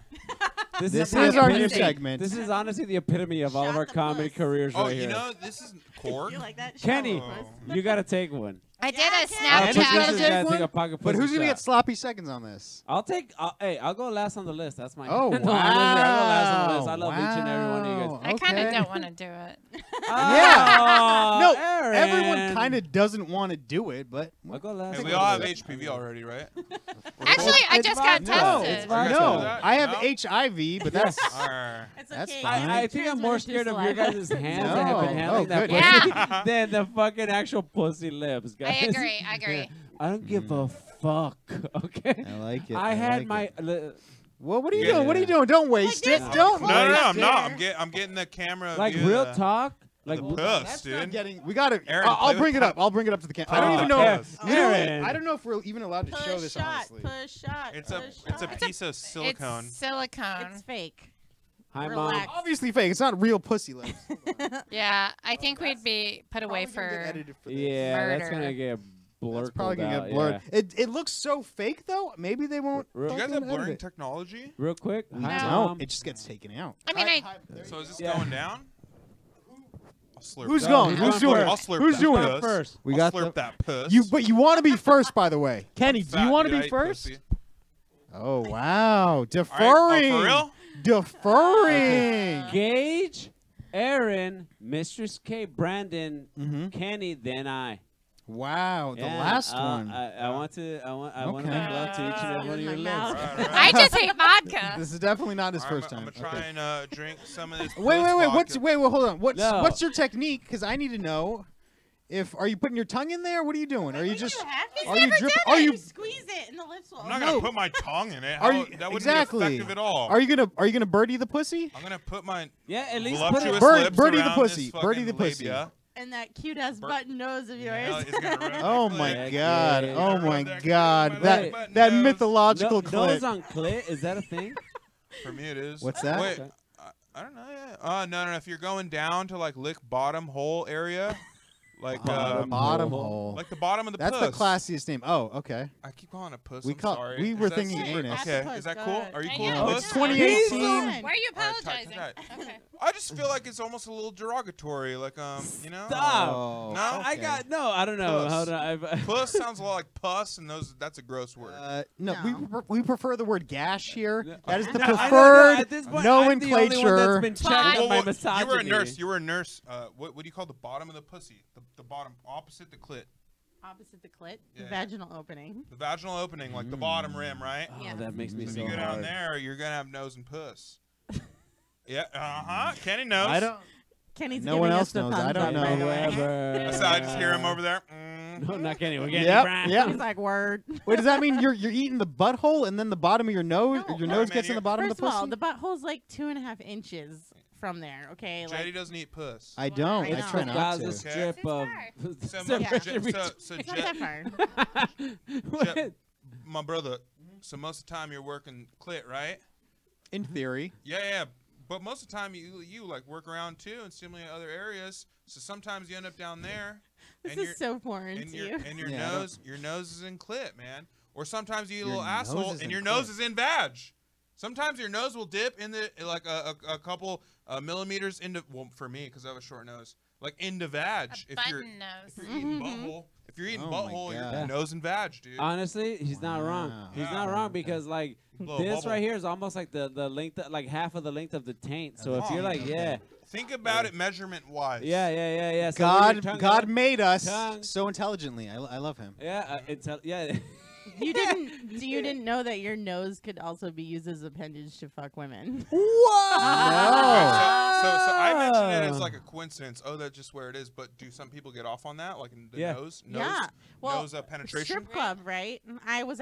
This This the is our new epitome- segment. This is honestly the epitome of all of Shot our the comedy puss. careers Oh, right you here. know, this is cork. You like that? Kenny, Oh. you gotta take one. I did Yeah, a Kenny. I'll Kenny's take gotta this take and gotta one? take a pocket But pussy who's gonna shot. get sloppy seconds on this? I'll take. Hey, I'll go last on the list. That's my. Oh, no, honestly, wow. I'll go last on the list. I love each and every one of you guys. I kind of Okay. don't want to do it. Oh, No, Aaron. everyone kind of doesn't want to do it, but I'll go last. Hey, on we the all have list. HPV already, right? Actually, I It's just got vodka. No, tested. it's You vodka. guys know no, that? I have No? HIV, but that's Arr. It's That's okay. fine. I think I'm more scared of your guys' hands that have been No. handling Oh, that good. pussy Yeah. than the fucking actual pussy lips, guys. I agree. I agree. I don't give a fuck. Okay. I like it. I had like my. it. Well, what are you Yeah. doing? What are you doing? Don't waste this it. is Don't cool. No, waste I'm it. not. I'm getting the camera. like via real the- talk. Like the real- puss, That's dude. not getting. We got to. Aaron, I'll play with bring it that. up. I'll bring it up to the camera. I don't even know. Yes. Literally, Aaron. I don't know if we're even allowed to Push show this. shot, Honestly, push shot. It's a push it's a shot. piece of silicone. It's silicone. It's fake. Hi, Relax. mom. obviously fake. It's not real pussy lips. Yeah, I think we'd be put away Probably gonna get for. edited for this. Yeah, that's Murder. gonna get blurred. It's probably gonna out, get blurred. yeah. It looks so fake though. Maybe they won't. Do you Do you guys fucking have edit blurring it. technology? Real quick. We Hi, No. mom. don't. It just gets taken out. I mean, So is this Yeah. going down? I'll slurp Who's that. going? Who's I'll doing slurp- it? I'll slurp Who's that doing it? puss. First. We I'll got slurp the- that puss. But you want to be first, by the way. Kenny, do you Fat, want to dude, I be eat first? pussy. Oh wow, All right, deferring. oh, for real? Deferring. Gage, Aaron, Mistress K, Brandon, Mhm. Kenny, then I. Wow, the Yeah, last one. I want to. I want to Okay. make love to each and every one of your In lips. my mouth. All right, all I right. just hate vodka. This is definitely not his All right, first I'm time. gonna try Okay. and drink some of this. Wait, puss wait, wait. What's vodka. wait, wait, hold on. No. What's your technique? Because I need to know. If are you putting your tongue in there? What are you doing? Are you just? He's Are you never drip- done are it. you- You squeeze it and the lips will. I'm not gonna No. put my tongue in it. Are How- you that wouldn't exactly? be effective at all. Are you gonna birdie the pussy? I'm gonna put my Yeah, at least put voluptuous it. lips Birdie the around pussy. this Birdie the fucking pussy. labia. And that cute ass Bur- button nose of Yeah, yours. it's gonna rub Oh the my clit. god! yeah. Oh my Rub that god! clit, That button that nose. mythological Nose clit. on clit. Is that a thing? For me, it is. What's that? Wait, Okay. I don't know. Yeah. No. If you're going down to like lick bottom hole area, like Bottom hole. hole. like the bottom of the That's puss. the classiest name. Oh, okay. I keep calling it puss. We I'm call- sorry. we Is were that thinking super- anus. Okay, Puss, is that go cool? ahead. Are you I cool? know, with it's puss? 2018. Fine. Why are you All right, apologizing? tight. Okay. I just feel like it's almost a little derogatory, like you know. Stop. Oh, No, I okay. got no. I don't know. Puss. Hold on. Puss sounds a lot like pus, and that's a gross word. No, No. we prefer the word gash here. No. That is the I don't know, preferred at this point, I'm the only one nomenclature. that's been Fine. checked Well, by what- misogyny. you were a nurse. You were a nurse. What do you call the bottom of the pussy? The bottom, opposite the clit. Opposite the clit, the Yeah. vaginal opening. The vaginal opening, like the bottom rim, right? Oh, Yeah. that makes me So if so you go down hard. there, you're gonna have nose and puss. Yeah. Kenny knows. I don't. Kenny's No giving one us else the knows. thumbs I don't up know. right away. Whatever. So I just hear him over there. No, not Kenny. We're getting Yep, Brian. yep. He's like, word. Wait, does that mean you're eating the butthole and then the bottom of your nose? No. Or your No, nose man, gets in you're- the bottom First of of the all, pussy? the butthole's like 2.5 inches from there. Okay, Jetty like doesn't eat puss. I don't. I I know. try The not Gaza to. strip It's of. So, Strip mo- of Jet- every- so it's not Jet- that far. What? my brother. So most of the time you're working clit, right? In theory. Yeah. But most of the time you like work around too and stimulate other areas. So sometimes you end up down there. This and is you're- so foreign and to your you. and your Yeah, I don't- your nose is in clit, man. Or sometimes you eat a Your little nose asshole is and in your nose clit. is in vag. Sometimes your nose will dip in the like a couple millimeters into for me because I have a short nose, like into vag. A If you're button nose. if you're eating Mhm. butthole, if you're eating Oh my butthole, God. your nose and vag, dude. Honestly, he's not wrong. Wow. He's Yeah. not wrong because like Blow a this bubble. right here is almost like the length, like half of the length of the taint. So if Oh, you're like, okay. yeah, Think about it measurement wise. yeah. So where your tongue God goes- made us Tongue. so intelligently. I love him. Yeah, yeah. You didn't know that your nose could also be used as appendage to fuck women. Whoa! So I mentioned it as like a coincidence. Oh, that's just where it is. But do some people get off on that, like in the Yeah. nose? Yeah. Well, nose penetration. strip club, right? I was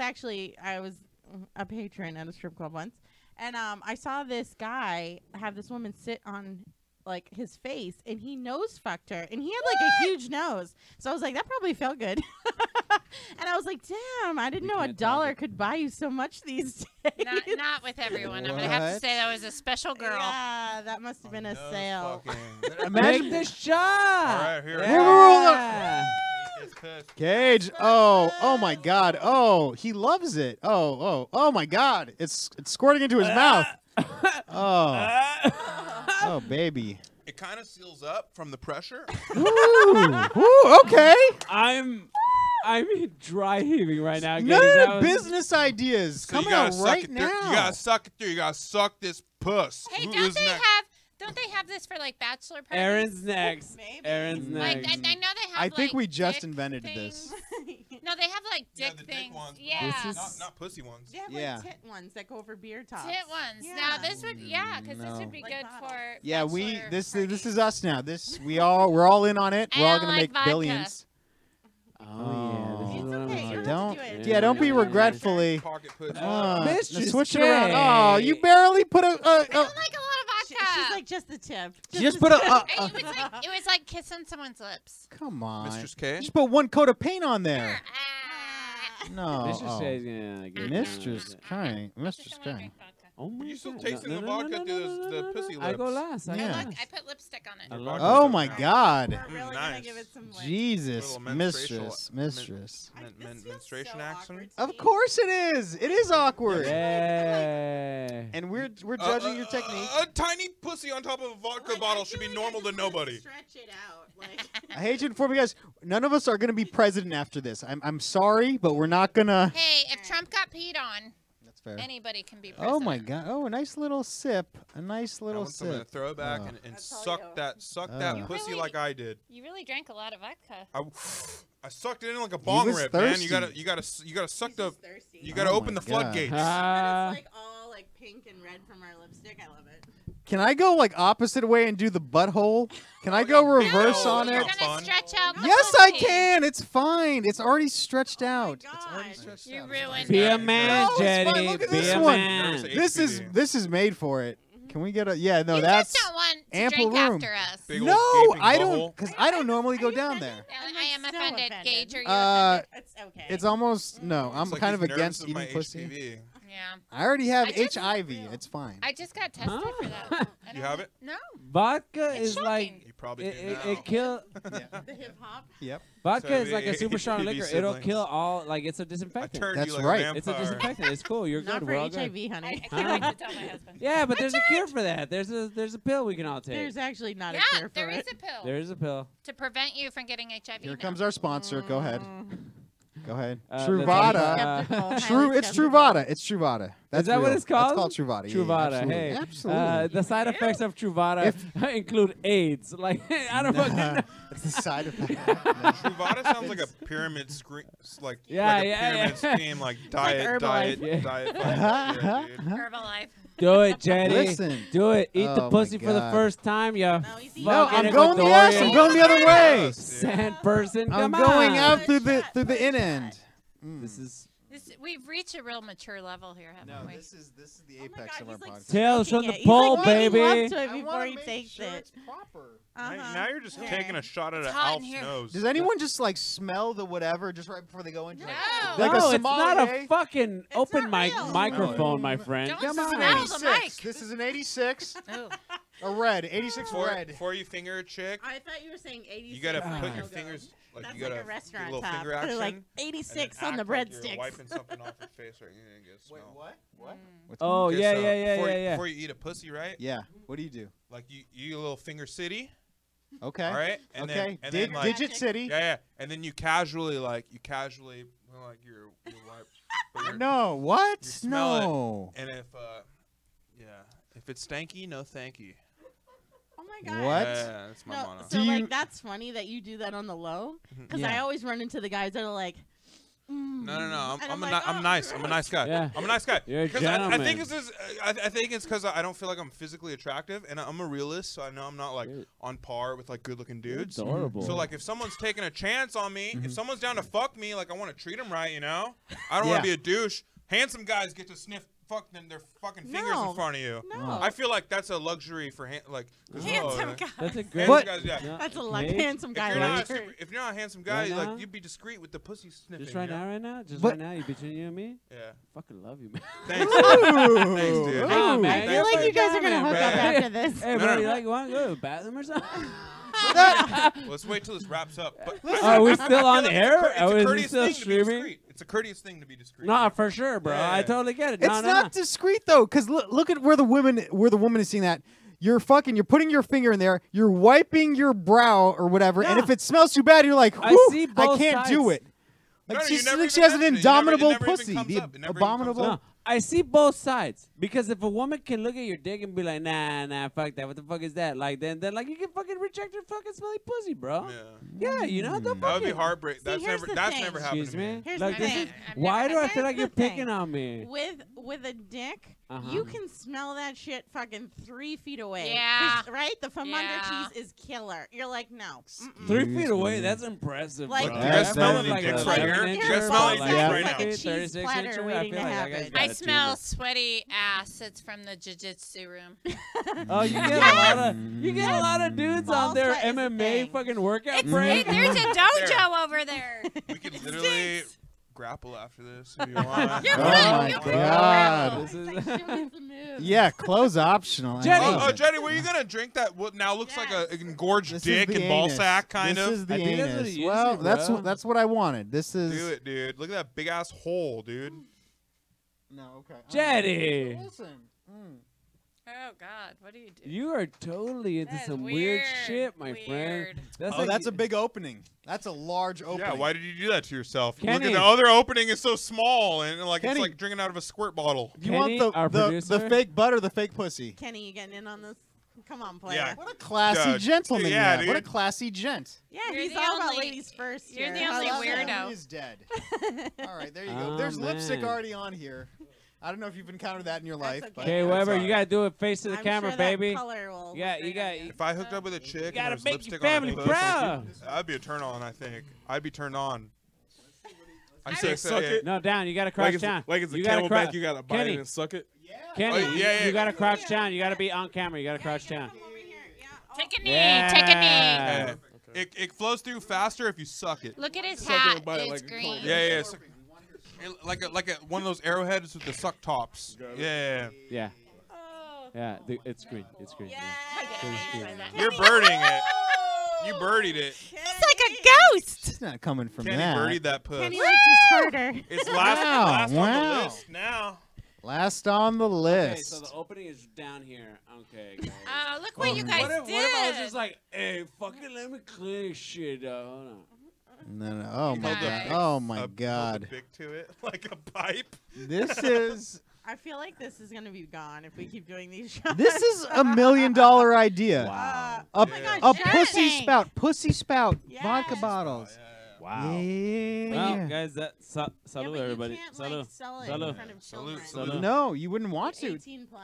a patron at a strip club once, and I saw this guy have this woman sit on like his face, and he nose fucked her, and he had like a huge nose. So I was like, that probably felt good. And I was like, damn, I didn't know a can't dollar talk. could buy you so much these days. Not with everyone. I'm gonna have to What? say that was a special girl. Yeah, that must have been a Nose sale. fucking. Make the shot. All right, here. Yeah. It's pissed. Cage. Oh my God. Oh, he loves it. Oh my God. It's squirting into his mouth. Oh, baby. It kind of seals up from the pressure. Ooh, okay. I'm dry heaving right now. None Gage. That of was- business ideas So coming you gotta out suck right it now. through. You gotta suck it through. You gotta suck this puss. Hey, Who don't is they next? have? Don't they have this for like bachelor parties? Aaron's next. Maybe. Aaron's Like next. I know they have. I think like, we just dick invented things. this. No, they have like Yeah, dick the dick things. ones. Yeah. This is- Not pussy ones. They have Yeah. like tit ones that go over beer tops. Tit ones. Yeah. Now this would, because this No. would be Like good bottles. for. Yeah, bachelor this parties. is us now. We're all in on it. I We're all don't gonna like make vodka. billions. Oh, It's yeah. okay, you don't have to don't. do it. Yeah, don't be regretfully. Pocket pussy. Mistress Switch it around. K. Oh, you barely put I don't like a lot of vodka. She's like just the tip. just the put a. tip. It was like kissing someone's lips. Come on. Mistress K. Just put one coat of paint on there. Ah. No. Mistress oh. K is gonna get Mistress K. I Mistress just wanna K. drink vodka. Oh my You still God. tasting the vodka through the pussy I go lips. last. I Yeah. go Look, last. I put lipstick on it. I love Oh it. my God. We're really gonna give it Nice. some. Like, Jesus, Little menstrual- mistress. Men- menstruation action. Of course it is. It is awkward. Yay. And we're judging your technique. A tiny pussy on top of a vodka bottle should be normal to nobody. Stretch it out. Like, I hate to inform you guys. None of us are gonna be president after this. I'm sorry, but we're not gonna. Hey, if Trump got peed on, That's fair. anybody can be president. Oh my God. Oh, a nice little sip. A nice I little want someone to sip. throw it back Oh. and That's all suck you. that You pussy really- like I did. You really drank a lot of vodka. I sucked it in like a bong was rip, man. You thirsty. gotta suck he's the. just thirsty. You gotta Oh open my the God. floodgates. But Ah. it's like all like pink and red from our lipstick. I love it. Can I go like opposite way and do the butthole? Can I go reverse No, on You're it? that's gonna fun. stretch out. the Yes, I pussy. can. It's fine. It's already stretched out. God. It's already stretched You out. ruined Be a it. man, No, it's fine. Jetty. Look at Be this a one. man. There's This is made for it. Can we get a? Yeah, no, You that's. just don't want to ample drink room. after us. Big old No, gaping I butthole. don't, because I don't normally Are go you down offended? there. I I'm am so offended. offended. Gage, are you Uh, offended? It's okay. It's almost no. I'm It's like kind of he's nervous against of eating my pussy. HPV. Yeah. I already have I just- HIV. It's fine. I just got tested Huh? for that. I don't have know- it? No. Vodka It's is like shocking. You probably do now. it kill. the hip hop. Yep. Vodka So is like a super strong ABV liquor. It'll siblings. kill all. Like it's a I disinfectant. turned That's you like right. a It's a vampire. disinfectant. It's cool. You're Not good. for We're all good. HIV, honey. I can't wait to tell my husband. Yeah, but there's a cure for that. There's a pill we can all take. There's actually not a Yeah, cure for there is it. a pill There is a pill. to prevent you from getting HIV. Here now. comes our sponsor. Go ahead. Go ahead. let's Truvada. talk Skeptical, True. highly It's skeptical. Truvada. It's Truvada. That's that what real. it's called? That's called Truvada. Yeah, Truvada. absolutely. Hey, Absolutely. the side effects of Truvada include AIDS. Like I don't fucking know. It's the side effect. Truvada sounds like a pyramid screen, like Yeah, like a yeah, pyramid yeah. scheme, like diet, Herbalife. diet, Yeah. diet. Yeah, dude. Herbalife. Do it, Jetty. Listen. Do it. Eat Oh the my pussy for the God. first time, ya. No, he's eating No, fucking I'm going the ass. I'm Ecuadorian going the other way. sand person. I'm Come going on. out through Shot, the first in shot. end. This is We've reached a real mature level here, haven't we? is the Oh my apex God, of our he's like podcast. Tales from smoking the it. He's, like, pole, making baby. love to it I before wanna he make takes sure it. it's proper. Now you're just Okay. taking a shot at It's an hot in Alf's here. nose. Does anyone just like smell the whatever just right before they go into it? No. Like a no, it's not sommelier? a fucking open not mic real. microphone, my friend. Don't Come smell on. the mic. This is an 86. Ooh. A red. 86 red. Before you finger a chick, I thought you were saying 86. you gotta like put your no-go. fingers like That's you gotta like a do restaurant a little top. finger They're action. like and then 86 on the act like you're breadsticks. wiping something off your face right here and get a smell. what? What? Oh Okay, yeah, so yeah, yeah, before yeah, you, yeah. Before you eat a pussy, right? Yeah. What do you do? Like you a little finger city, Okay. all right? And Okay. Then, and then like, Digit City. yeah, and then you casually like your wipe. but you're- No. What? You smell it. No. And if it's stanky, no thank you. Oh my god. What? Yeah, that's my No, mono. so Do you- like that's funny that you do that on the low because I Yeah. always run into the guys that are like, No. And I'm like, oh, nice. I'm a nice guy. Yeah. I'm a nice guy. You're a 'Cause I gentleman. think I think it's because I don't feel like I'm physically attractive, and I'm a realist, so I know I'm not like Dude. on par with like good-looking dudes. Adorable. So like, if someone's taking a chance on me, Mm-hmm. if someone's down to fuck me, like I want to treat them right, you know. I don't want to Yeah. be a douche. Handsome guys get to sniff their fucking fingers No. in front of you. No. I feel like that's a luxury for 'cause, Handsome guy. That's a great. But- guys, yeah. Yeah. That's a Paige, handsome If guy. you're, not, luxury. if you're not a handsome guy, Right now? like you'd be discreet with the pussy sniffing. Just right you know? now, Just But- right now, you between you and me. Yeah. Fucking love you, man. Thanks. Thanks, Ooh. dude. Nah, Ooh. man. I You're feel like fucking you guys are gonna gentleman, hook up bro. after this. Hey, No, bro, no. you like you want to go to the bathroom or something? Let's wait till this wraps up. But Are we still on I feel like air? It's Or a is it courteous still thing to be streaming? discreet. It's a courteous thing to be discreet. No, for sure, bro. Yeah. I totally get it. It's no, not discreet though, because look at where the woman is seeing that. You're putting your finger in there. You're wiping your brow or whatever, and Yeah. if it smells too bad, you're like, I "Whew, see I both can't do sides. it." Like No, she you never thinks she even has an mention it. You never- it indomitable never even pussy. comes The up. It never even comes abominable. No, I see both sides because if a woman can look at your dick and be like, nah, fuck that. What the fuck is that? Like then like you can fucking reject her fucking smelly pussy, bro. Yeah. Yeah, you know the That would be fucking. heartbreak. See, here's the That's thing. never happened Excuse to me. me. Here's Like the this thing. is I've why never do I had feel like the you're thing. picking on me? With a dick, Uh-huh. you can smell that shit fucking 3 feet away. Yeah. 'Cause, right? The from under Yeah. cheese is killer. You're like, no. Mm-mm. 3 Excuse feet away. me. That's impressive. Like- bro. Do you guys That smell feels any like dicks a right 11 here? incher, Do you guys smell any like dicks a right now? 38, Cheese 36 platter incher. I waiting feel to like that happen. guy's I got a smell tumor. sweaty ass. It's from the jiu-jitsu room. Oh, you get a lot of dudes Ball on their sweat is a MMA thing. fucking workout It's, break. there's a dojo over there. We could literally grapple after this if you want. You're Oh right. my You're God. This is- It's like, show me some moves. Yeah, clothes optional. I Jenny! love Oh, it. Jenny, were you gonna drink that? What now looks like Yes. an engorged This is dick the and ball anus. sack, kind This of. is the I think that's what anus. it used Well, to, that's bro. that's what I wanted. This is. Do it, dude. Look at that big ass hole, dude. No, okay. Jetty. Listen. Oh God, what do you do? You are totally into That is some weird shit, my Weird. friend. Oh, that's a big opening. That's a large opening. Yeah, why did you do that to yourself? Look Kenny. at the other opening is so small and like Kenny. it's like drinking out of a squirt bottle. You want Kenny, our the producer? fake butt or the fake pussy? Kenny, you getting in on this? Come on, player. Yeah. What a classy Dude. gentleman Yeah, you have. What a dude. classy gent. Yeah, You're he's the all about only- ladies first. you're here. the I only love it. weirdo. He is dead. All right, there you go. Oh, There's lipstick man. already on here. I don't know if you've encountered that in your life. That's but Okay, That's Weber, all you right. gotta do it face to the I'm camera, sure baby. That color will Yeah, look you great got- on you. If I hooked up with a chick and gotta there was make your lipstick family on her pussy, proud. that'd be a turn on. I think I'd be turned on. I I say would- suck it. No, down. You gotta crouch down. Like it's a you gotta camelback, you gotta bite Kenny. it and suck it. Kenny, Oh, yeah, yeah. you gotta crouch down. You gotta be on camera. You gotta crouch down. Come over here. Yeah. Oh. Take a knee. Yeah. Take a knee. Yeah. It flows through faster if you suck it. Look at his Suck it hat. and bite it It's like a green. cobra. Yeah, yeah. Like a one of those arrowheads with the suck tops. Got it. Yeah. Yeah, Oh. yeah. It's green. It's green. Yeah. You're birding it. You birdied it. It's like a ghost. It's not coming from Kenny that. birdied that puss. Kenny likes his harder. It's Wow, last on wow. the list now. Last on the Okay, list. so the opening is down here. Okay, guys. Oh, look what you guys what if, did. what if I was just like, hey, fucking let me clear this shit up. Hold on. No. Oh my Held the god. big- Oh my Held god. the bic to it like a pipe. This is I feel like this is gonna be gone if we keep doing these shots. this is $1 million idea. Wow. A, oh my Yeah. God, a Shark pussy Tank. spout. Pussy spout. Yes. Vodka bottles. Wow. Yeah. Well, guys, that Yeah, salute but everybody. You can't, Salute. like, sell it Salute. in front of children. Salute. No, you wouldn't want to. 18 plus.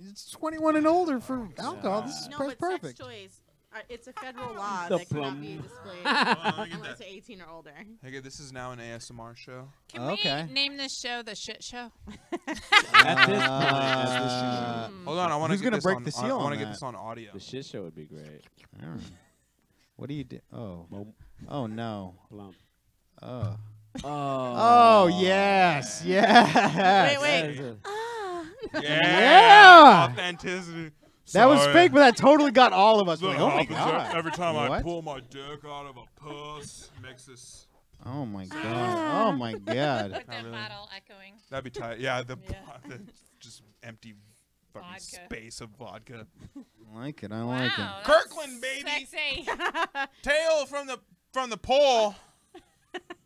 It's 21 and older for alcohol. This is No, per- but perfect. sex toys. It's a federal law The that cannot be plum. displayed I get unless that. 18 or older. Okay, this is now an ASMR show. Can Okay. we name this show the shit show? At this point, Hold on, I want to Who's get gonna this break on. the seal I on want to get that? this on audio. the shit show would be great. All right. What do you do? Oh. Boom. Oh no. Plum. Oh. Oh. Oh yes. Yes. Wait. That is a- Ah. Yeah. Authenticity. That was Sorry. fake, but that totally got all of us. Look, Like, oh my happens god. every time I What? pull my dick out of a puss, makes this. Oh my god. Oh my god. With the really. bottle echoing. That'd be tight. Yeah, the Yeah. just empty fucking Vodka. space of vodka. I like it. I like Wow, it. that's Kirkland, baby. Sexy. Tail from the pole.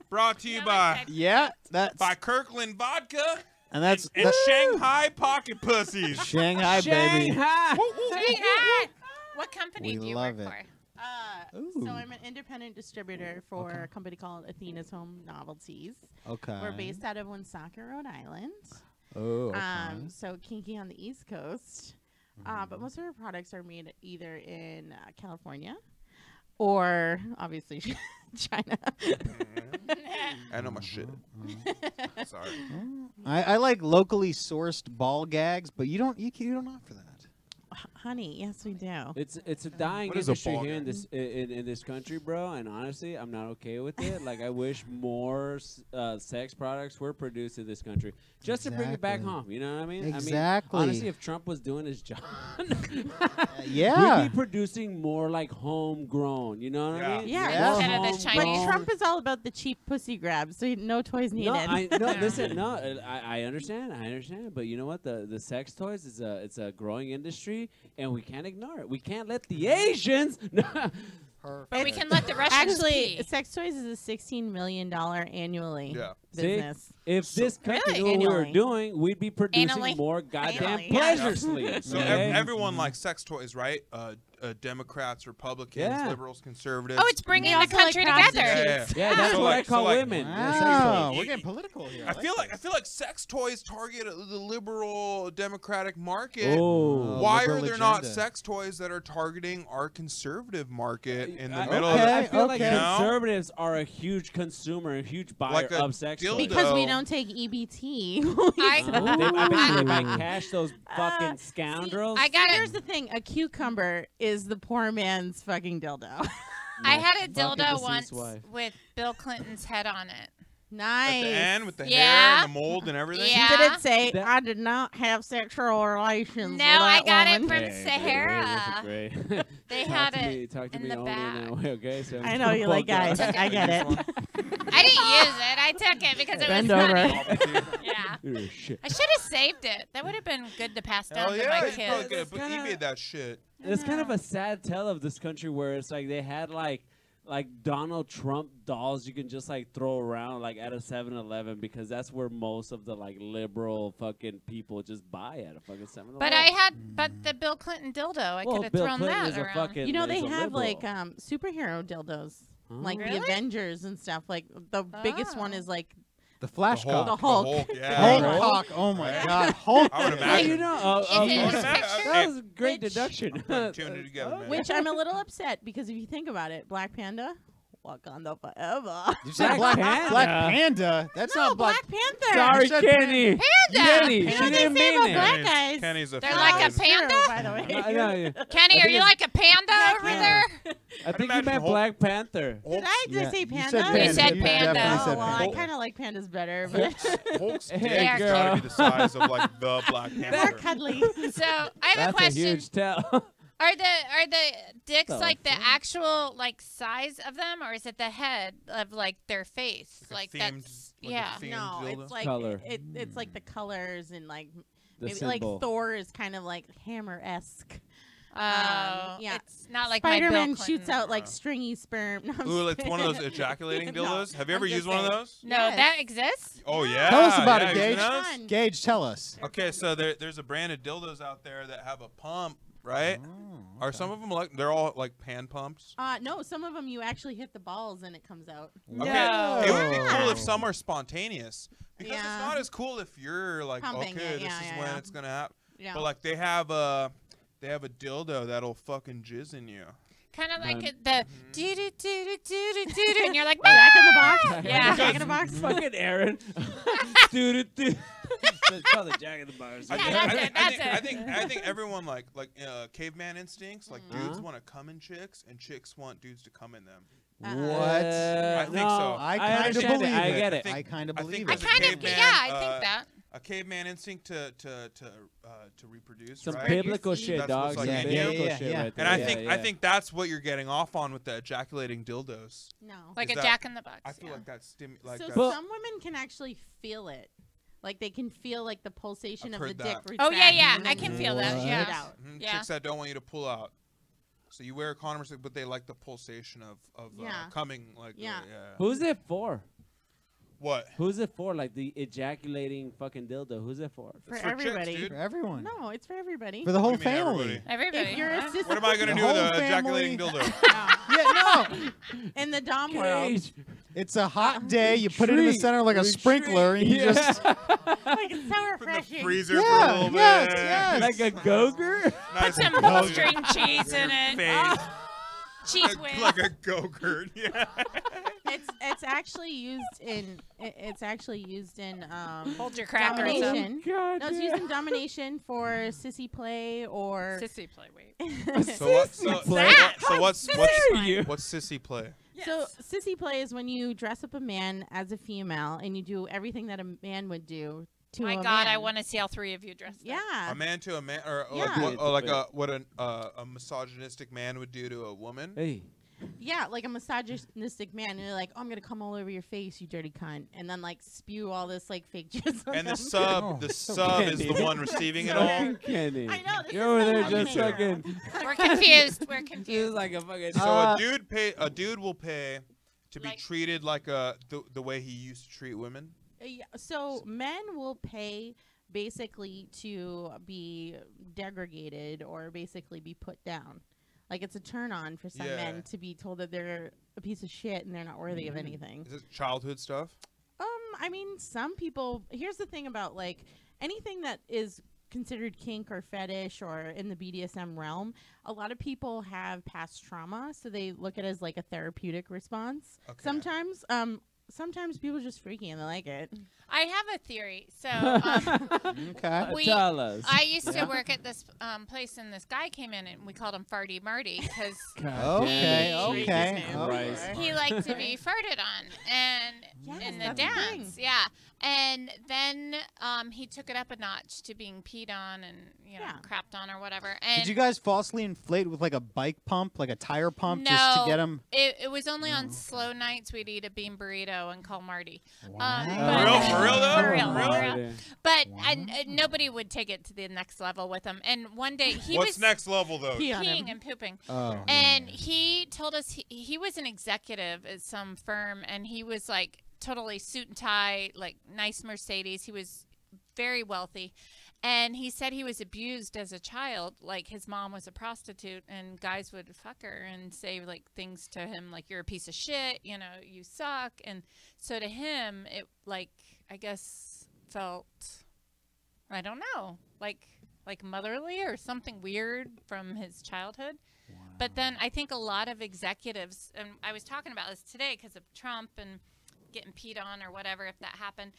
Brought to you Yeah, by like Yeah, that's by Kirkland Vodka and that's and that- Shanghai Pocket Pussies. Shanghai baby. Shanghai. Shanghai. What company We do you love work it. for? Ooh. So I'm an independent distributor for a company called Athena's Home Novelties. Okay. We're based out of Woonsocket, Rhode Island. Oh, okay. So kinky on the East Coast. But most of our products are made either in California or obviously China. I know my shit. Sorry. I like locally sourced ball gags, but you don't offer that. Honey, yes we do. It's a dying What is a industry ball here in gag? this in this country, bro. And honestly, I'm not okay with it. Like, I wish more sex products were produced in this country, just to bring it back Exactly. home. You know what I mean? Exactly. I mean, honestly, if Trump was doing his job, Yeah. we'd be producing more like homegrown. You know what Yeah. I mean? Yeah, Yeah. Instead of the Homegrown. Chinese. But Trump is all about the cheap pussy grabs, so no toys needed. No, listen, no, I understand, but you know what? The sex toys is it's a growing industry, and we can't ignore it. We can't let the Asians. But we can let the Russians Actually, pee. sex toys is a $16 million annually Yeah. See? business. If this country Really? knew what we were Annually. doing, we'd be producing Annually? more goddamn Annually, yeah. pleasure sleeves. So okay? everyone likes sex toys, right? Democrats, Republicans, Yeah. liberals, conservatives. Oh, it's bringing They the also like country together. prostitutes. yeah, that's So what like- I call so like- women. Yeah, sex Wow, toys. we're getting political here. I feel like sex toys target the liberal Democratic market. Oh. Why liberal are there not agenda. sex toys that are targeting our conservative market in the I- middle of I the feel like okay. conservatives are a huge consumer, a huge buyer Like a of sex dildo. toys. Because we So- don't take EBT. I I bet you they might Ooh. cash those fucking scoundrels. I got Here's it. the thing: a cucumber is the poor man's fucking dildo. I had a fucking dildo deceased once wife. with Bill Clinton's head on it. Nice. at the end with the hair Yeah. and the mold and everything. Yeah. Did it say That- I did not have sexual relations? No, with I that got it woman? from Sahara. Great. They Talk had to me, it talk to in me the only in that back. way, okay? So I know you like guys. I get it. I didn't use it. I took it because it Bend was over. funny. Yeah. Oh, shit. I should have saved it. That would have been good to pass down Hell to yeah, my you probably kids. could have put kinda- eBay that shit. It's kind of a sad tale of this country where it's like they had like Donald Trump dolls you can just like throw around like at a 7-Eleven because that's where most of the like liberal fucking people just buy at a fucking 7-Eleven. But the Bill Clinton dildo, I Well, could have Bill thrown Clinton that is a around. fucking You know they is a have liberal. like superhero dildos, Huh? like Really? the Avengers and stuff. Like the biggest one Oh. is like the flash Hulk. cock. The Hulk. Yeah. Hulk Right. cock. Oh my Right. God. Hulk. I would Yeah, imagine. you know, Is it I in would his imagine- picture? that was a great Which- deduction. Putting two and two together, man. which I'm a little upset because if you think about it, Black Panda, Wakanda forever. You said Black Black Panda. Black Panda. That's No, not Black. Panther. Sorry, You said Kenny. Panda. Kenny, You know she what they didn't say mean about it. black guys? Kenny's a They're fan. like a It's true, panda? by the way. I know, yeah. Kenny, I are think you it- like a panda over Yeah. there? I think you imagine meant Hulk- Black Panther. Did I just Yeah, say you panda? said You panda. said You panda. definitely Oh, said well, I panda. kind of like pandas better, but Hulk's Hey, dick has girl. gotta be the size of like the Black more Panther. cuddly. So I have a That's a question. huge tell. Are the dicks The like the fuck? actual like size of them, or is it the head of like their face? Like a Like themed- that's like a yeah. themed No, dildo? it's like Color. it's like the colors and like The maybe symbol. like Thor is kind of like Hammer-esque. Oh, yeah. It's not like my Bill Spider-Man Clinton. shoots out like stringy sperm. No, I'm Ooh, just it's one of those kidding. ejaculating No, dildos. Have you ever I'm just used one of saying. those? No, Yes. that exists. Oh yeah. Tell us about yeah, it, you Gage. seen those? Fun. Gage, tell us. Okay, so there's a brand of dildos out there that have a pump, right? Are some of them like they're all like pan pumps? No, some of them you actually hit the balls and it comes out. Okay, No. it would be cool Oh. if some are spontaneous because it's Yeah. not as cool if you're like, Pumping okay, it, this yeah, is yeah, when yeah. it's gonna happen. Yeah. But like they have a dildo that'll fucking jizz in you. Kind of like Um, the do do do do do do, and you're like Jack in the box. Yeah. Jack in the box. Fucking Aaron. Dude. It's called the Jack in the Box. I Yeah, think, that's I it, think, that's I think, I it. think, I think everyone like caveman instincts. Like dudes Uh-huh. want to come in chicks, and chicks want dudes to come in them. What? I think so. I kind of understand believe I it. get it. think- I kind of I believe think I it. there's a kind of caveman, yeah, I uh, think that. A caveman instinct to reproduce, Some right? biblical seed. shit, That's dog. what's like Some in you. biblical Yeah, shit yeah. right there. And I Yeah, think yeah. I think that's what you're getting off on with the ejaculating dildos. No. Like Is a that- Jack in the Box. I feel yeah. like that's like So that's, some women can actually feel it. Like they can feel like the pulsation I've of the heard dick. that. Oh, yeah, yeah, retracting I and can then feel that, shoot yeah. it out. Yeah. chicks that don't want you to pull out. So you wear a condom, but they like the pulsation of Yeah. coming. Like Yeah. Who's it for? What? Who's it for? Like the ejaculating fucking dildo. Who's it for? For It's for chicks, everybody. dude. For everyone. No, it's for everybody. For the whole What do you mean, family. everybody? Everybody. If you're a huh? cis- What am I gonna The do with whole the ejaculating family. dildo? Yeah, no. in the dom world, Cage. It's a hot day. You put it in the Treat. center like a Retreat. sprinkler, and you Yeah. just like it's so Put in the refreshing. freezer for a Yeah, little yes, bit. yes. Like a go-gurt. Nice Some and cozy. string cheese in it. Face. Cheese whiz. Like a go-gurt. Yeah. It's actually used in Hold your crackers up. domination. God No, it's used in domination for sissy play or Sissy play. Wait. So what? So, play. what's Dare you? what's sissy play? So sissy play is when you dress up a man as a female and you do everything that a man would do to My a God, man. I want to see all three of you dressed up. Yeah. A man to a man, or Yeah. like what a misogynistic man would do to a woman. Hey. Yeah, like a misogynistic man, and you're like, "Oh, I'm gonna come all over your face, you dirty cunt," and then like spew all this like fake jizz on And the them. sub, Oh, the so sub is candy. the one receiving it all. Kenny. I know, this You're is over so there just dominating. fucking. We're confused. We're This is confused. like a fucking. So Uh, a dude will pay to be Like- treated like the way he used to treat women. Yeah, so men will pay basically to be degraded or basically be put down. Like it's a turn on for some Yeah. men to be told that they're a piece of shit and they're not worthy of anything. Is it childhood stuff? I mean, some people. Here's the thing about like anything that is considered kink or fetish or in the BDSM realm. A lot of people have past trauma, so they look at it as like a therapeutic response. Okay. Sometimes people are just freaky and they like it. I have a theory. So Okay. we- Tell us. I used to work at this place, and this guy came in, and we called him Farty Marty because Okay. He- Okay. Christ. okay. he liked to be farted on and Yes, in the that's the thing. dance. Yeah. And then he took it up a notch to being peed on and Yeah. crapped on or whatever. And Did you guys falsely inflate with like a bike pump, like a tire pump, no, just to get them? It was only on slow nights we'd eat a bean burrito and call Marty. Wow. For real though? For real, For for real? real. But nobody would take it to the next level with him. And one day he What's was next level though? Pee on peeing him. and pooping. Oh. And he told us he was an executive at some firm, and he was like totally suit and tie, like nice Mercedes. He was very wealthy. And he said he was abused as a child. Like his mom was a prostitute, and guys would fuck her and say like things to him like, "You're a piece of shit," "You suck." And so to him, it like I guess felt, I don't know, like motherly or something weird from his childhood. But then I think a lot of executives, and I was talking about this today because of Trump and getting peed on or whatever, if that happened,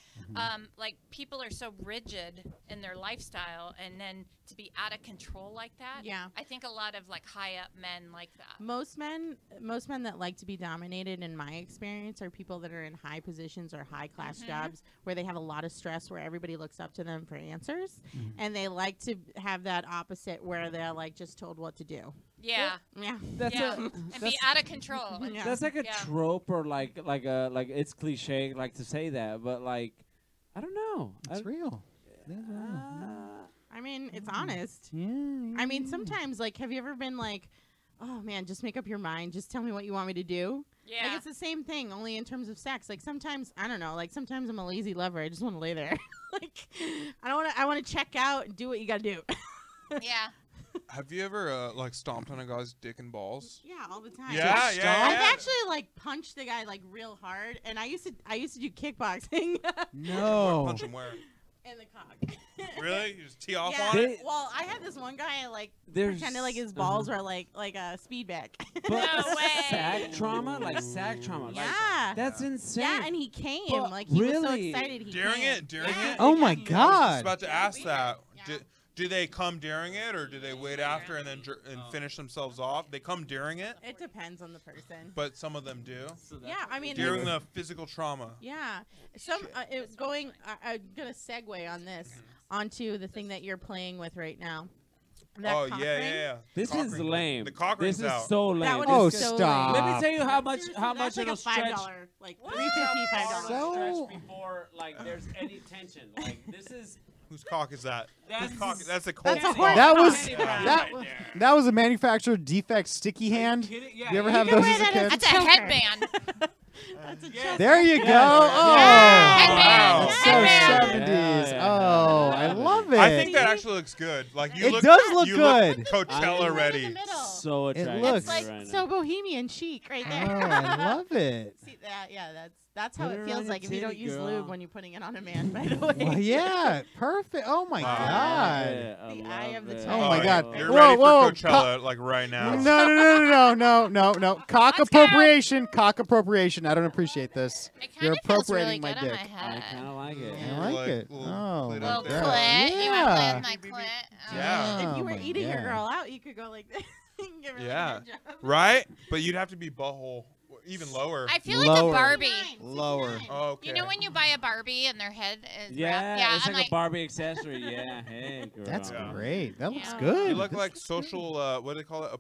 like people are so rigid in their lifestyle, and then to be out of control like that. Yeah. I think a lot of like high up men like that. Most men that like to be dominated, in my experience, are people that are in high positions or high class jobs where they have a lot of stress, where everybody looks up to them for answers, and they like to have that opposite where they're like just told what to do. Yeah. Yeah. That's Yeah. a. And be That's, out of control. And- Yeah. that's like a Yeah. trope or like it's cliche like to say that, but like I don't know. It's real. I mean, it's honest. Yeah. I mean, sometimes, like, have you ever been like, oh man, just make up your mind. Just tell me what you want me to do. Yeah. Like, it's the same thing, only in terms of sex. Like, sometimes, I don't know, like, sometimes I'm a lazy lover. I just want to lay there. Like, I want to check out and do what you got to do. yeah. Have you ever like stomped on a guy's dick and balls? Yeah, all the time. Yeah, I've yeah. actually, like, punched the guy, like, real hard. And I used to do kickboxing No. Punch him where? in the cock. Really? You just tee off Yeah. on it? Well, I had this one guy, like, There's pretended like his balls were like a speed bag. But No way. sack trauma, like sack trauma. Like, Yeah. that's insane. Yeah, and he came. But Like, he was so really? excited. He During came. it? During Yeah. it? Oh my I was just God. about to ask that. Yeah. Do they come during it, or do they wait after and then finish themselves off? They come during it, It depends on the person. but some of them do. Yeah, I mean, During it's- the physical trauma. yeah. It's going. I'm gonna segue on this onto the thing that you're playing with right now. That Oh, cock yeah, ring. yeah, yeah. This Cock is ring. lame. The cock This ring's is out. so lame. That one Oh, is so stop. lame. Let me tell you how much Seriously, how that's much like it'll a stretch. $5, like $3.50, $5. So- before like there's any tension. Like this is Whose cock is that? That's- Whose cock? That's a cold That's a cock. horse That cock. was Kenny Brown that right was there. that was a manufactured defect sticky hand. Kidding? Yeah, You ever you have can those wear as a that kid? That's a choker. headband. That's a There you go. Oh, Headband. so Headband. 70s. Yeah. Oh, I love it. I think that actually looks good. Like you It look, does look you good. Look Coachella I'm ready. in the middle. So attractive looks- It's like right so now. bohemian chic right Oh, there. I love it. See that? Yeah, that's how Put it it on feels your like if you don't titty, use girl. lube when you're putting it on a man. By the way. Well, yeah, perfect. Oh my Wow. God. The eye of the it. tiger. Oh my God. You're Whoa, ready whoa, for Coachella like right now. No. Cock Let's go. appropriation. Cock appropriation. I don't appreciate this. It You're kind of feels really appropriating my good on my dick. I head. kind of like it. I like it. Little Oh, clit my Little up there. God. clit. You want Yeah. to play my clit? Yeah. If you Oh were my eating your God. girl out, you could go like this. Give her like a Yeah. good job. Right? But you'd have to be butthole even lower. I feel like Lower. a Barbie. 69, Lower. 69. Oh, okay. You know when you buy a Barbie and their head is Yeah, wrapped? Yeah, it's I'm like a Barbie accessory. Yeah, hey, girl. That's Yeah. great. That looks Yeah. good. You look This like looks social. What do they call it?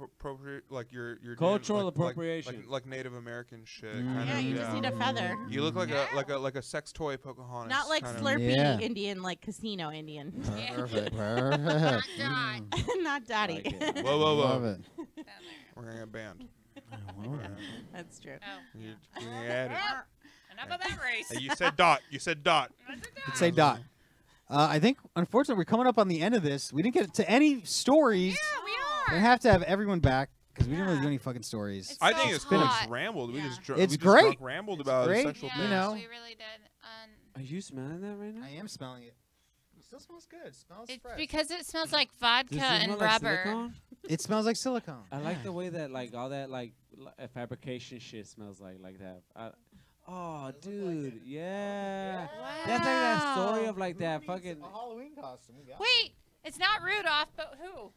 Appropriate. Like you're doing, Cultural like, appropriation. Like Native American shit. Mm. Kind Yeah, of, you just need a feather. You look like a sex toy Pocahontas. Not like kind of. Slurpee Yeah. Indian, like casino Indian. Yeah. Perfect. Not Perfect. dot. Not Dottie. Like it. Whoa, whoa, Love whoa! it. Down there. We're gonna get banned. That's true. Oh. You're gonna add it. Enough of that race. Hey, you said dot. You said dot. Let's say dot. I think, unfortunately, we're coming up on the end of this. We didn't get to any stories. Yeah, we We are. have to have everyone back because we didn't really Yeah. do any fucking stories. It's I so think it's been a- hot. rambled. We Yeah. just It's we just great. drunk rambled It's about great. sexual Yeah, you know. we really did. Are you smelling that right now? I am smelling it. It still smells good. It smells It's fresh. because it smells like vodka Does it and smell like rubber. silicone? It smells like silicone. I like Yeah. the way that like all that like fabrication shit smells like that. Oh, dude, yeah. That's like that story Wow. of like that fucking. Halloween costume. We got Wait, it's not Rudolph, but who?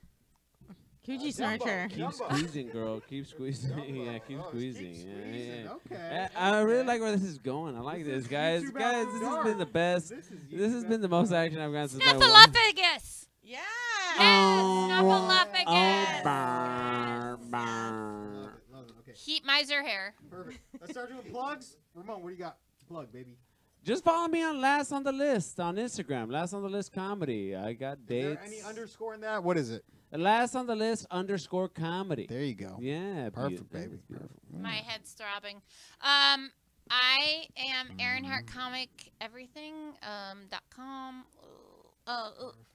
Coogee Dumbo. Snarcher. Keep squeezing, girl. Keep squeezing. yeah, keep squeezing. Keep Yeah, squeezing. yeah. Okay. I really like where this is going. I like this, guys. YouTube Guys, After this has Dark. been the best. This has been the most action I've gotten since I won. Snuffleupagus. Yeah. Snuffleupagus. Oh, burr, burr. Love it. Okay. Heat miser hair. Perfect. Let's start doing plugs. Ramon, what do you got? Plug, baby. Just follow me on Last on the List on Instagram. Last on the List comedy. I got Is there dates. any underscore in that? What is it? Last on the List _ comedy. There you go. Yeah, Perfect, beautiful. baby. Beautiful. My head's throbbing. I am Erin Hart Comic Everything .com.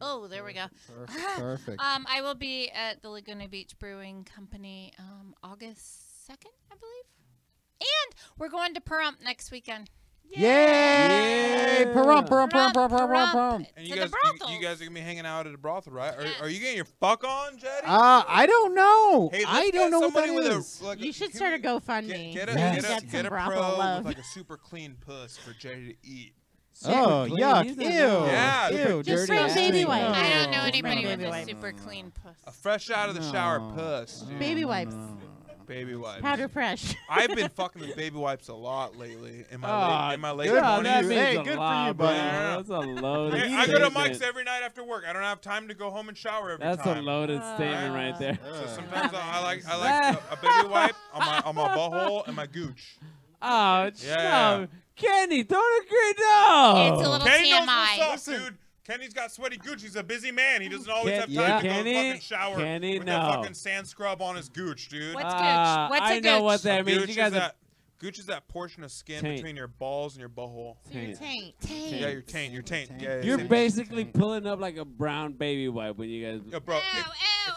Oh, there we go. Perfect. Perfect. I will be at the Laguna Beach Brewing Company August 2nd, I believe. And we're going to Pahrump next weekend. Yay! Parum, parum, parum, parum, parum, parum, parum. And To you the guys, brothels. you guys are gonna be hanging out at a brothel, right? Yes. Are you getting your fuck on, Jetty? I don't know. Hey, let's I get don't know what that somebody with is. like You should can start a we GoFundMe. Get a, Yes. get a, Get get some a brothel pro love. with like a super clean puss for Jetty to eat. Oh, Super yuck. clean. Ew. He's not- Yeah. Ew. Just dirty bring baby thing. wipes. I don't know No. anybody Baby with a wipes. super clean puss. A fresh out of the shower No. puss, dude. Baby wipes. Baby wipes. Powder fresh. I've been fucking with baby wipes a lot lately in my late good God, for that you. means Hey, a good for you, lot, buddy. bro. That's a loaded Hey, I go to statement. Mike's every night after work. I don't have time to go home and shower every That's time. a loaded statement right there. So sometimes I like a baby wipe on my butthole and my gooch. Oh, Yeah. no. Kenny, don't agree, no. It's a little Kenny knows TMI. what's up, dude. Kenny's got sweaty gooch. He's a busy man. He doesn't always Ken- have time yeah, to Kenny- go fucking shower Kenny, with no. that fucking sand scrub on his gooch, dude. What's gooch? What's a I know gooch? what that means. Gooch You guys is are gooch is that portion of skin Taint. between your balls and your butthole. So your Taint. taint. Yeah, your taint. Yeah, You're same- basically pulling up like a brown baby wipe when you guys. Yo, bro,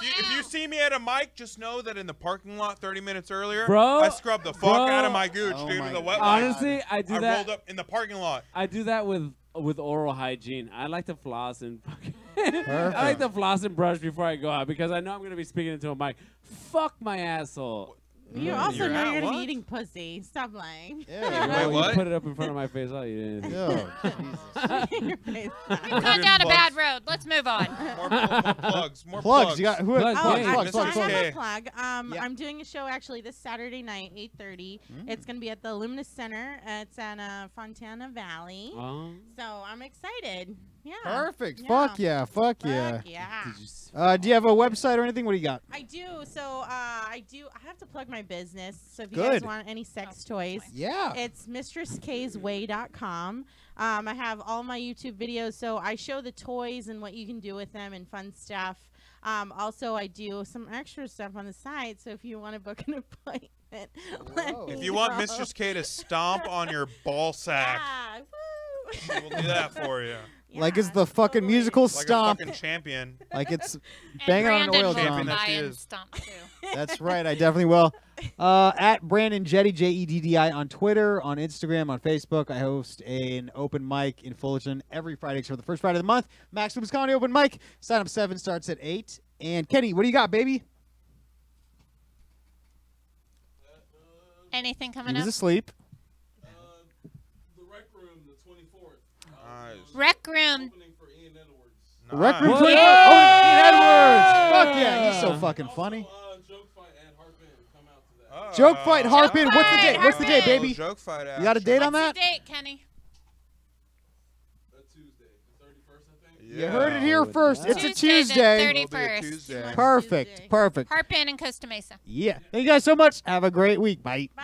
if you see me at a mic, just know that in the parking lot 30 minutes earlier, Bro, I scrubbed the fuck bro. out of my gooch, Oh dude, my with a wet wipe. Honestly, I do I that. rolled up in the parking lot. I do that with oral hygiene. I like to floss and fucking I like Perfect. to floss and brush before I go out because I know I'm gonna be speaking into a mic. Fuck my asshole. You Mm. also You're know out, you're gonna what? be eating pussy. Stop lying. Ew. Wait, You what? put it up in front of my face. Oh, you didn't. Ew. Jesus. Your face. We've gone down a bad road. Let's move on. More plugs. More Plugs. You got who? Plugs, Oh, Hey, plugs, Mr. plugs, I plugs. K. have a plug. Yeah. I'm doing a show actually this Saturday night, 8:30. It's gonna be at the Luminous Center. It's in Fontana Valley. Oh. So I'm excited. Yeah. Perfect. Yeah. Fuck yeah. Fuck yeah. Fuck yeah. Did you s- Do you have a website or anything? What do you got? I do. So I have to plug my business. So if you Good. guys want any sex toys, Yeah. it's mistressksway.com. I have all my YouTube videos, so I show the toys and what you can do with them and fun stuff. Also, I do some extra stuff on the side, so if you want to book an appointment. it. Let Whoa. If me you want know. Mistress K to stomp on your ball sack, Yeah, woo. we'll do that for you. Like it's Yeah, the fucking totally. musical Like stomp. a fucking champion. Like it's And banging on an Brandon oil will drum. Champion that buy she and is. stomp too. That's right. I definitely will. At Brandon Jetty, Jeddi on Twitter, on Instagram, on Facebook. I host an open mic in Fullerton every Friday except for the first Friday of the month. Max Loomis Comedy open mic. Sign up 7, starts at 8. And Kenny, what do you got, baby? Anything He coming was up? asleep. The Rec Room, the 24th. Nice. Rec Room. Opening for Ian Edwards. The Rec Room Nice. 24. Yeah! Oh, Ian Edwards. Fuck yeah. He's so fucking Also, funny. Joke Fight and Harpin come out to that. Joke fight, Harpin. Joke What's the fight, date? What's the date, Harpin. baby? Joke fight. You got a date on What's that? the date, Kenny? Tuesday, the 31st, I think. Yeah. You heard it here Oh, first. yeah. It's a Tuesday the Tuesday. 30th. It'll be a 31st. Tuesday. Perfect. Tuesday. Perfect. Harpin and Costa Mesa. Yeah. Thank you guys so much. Have a great week. Bye. Bye.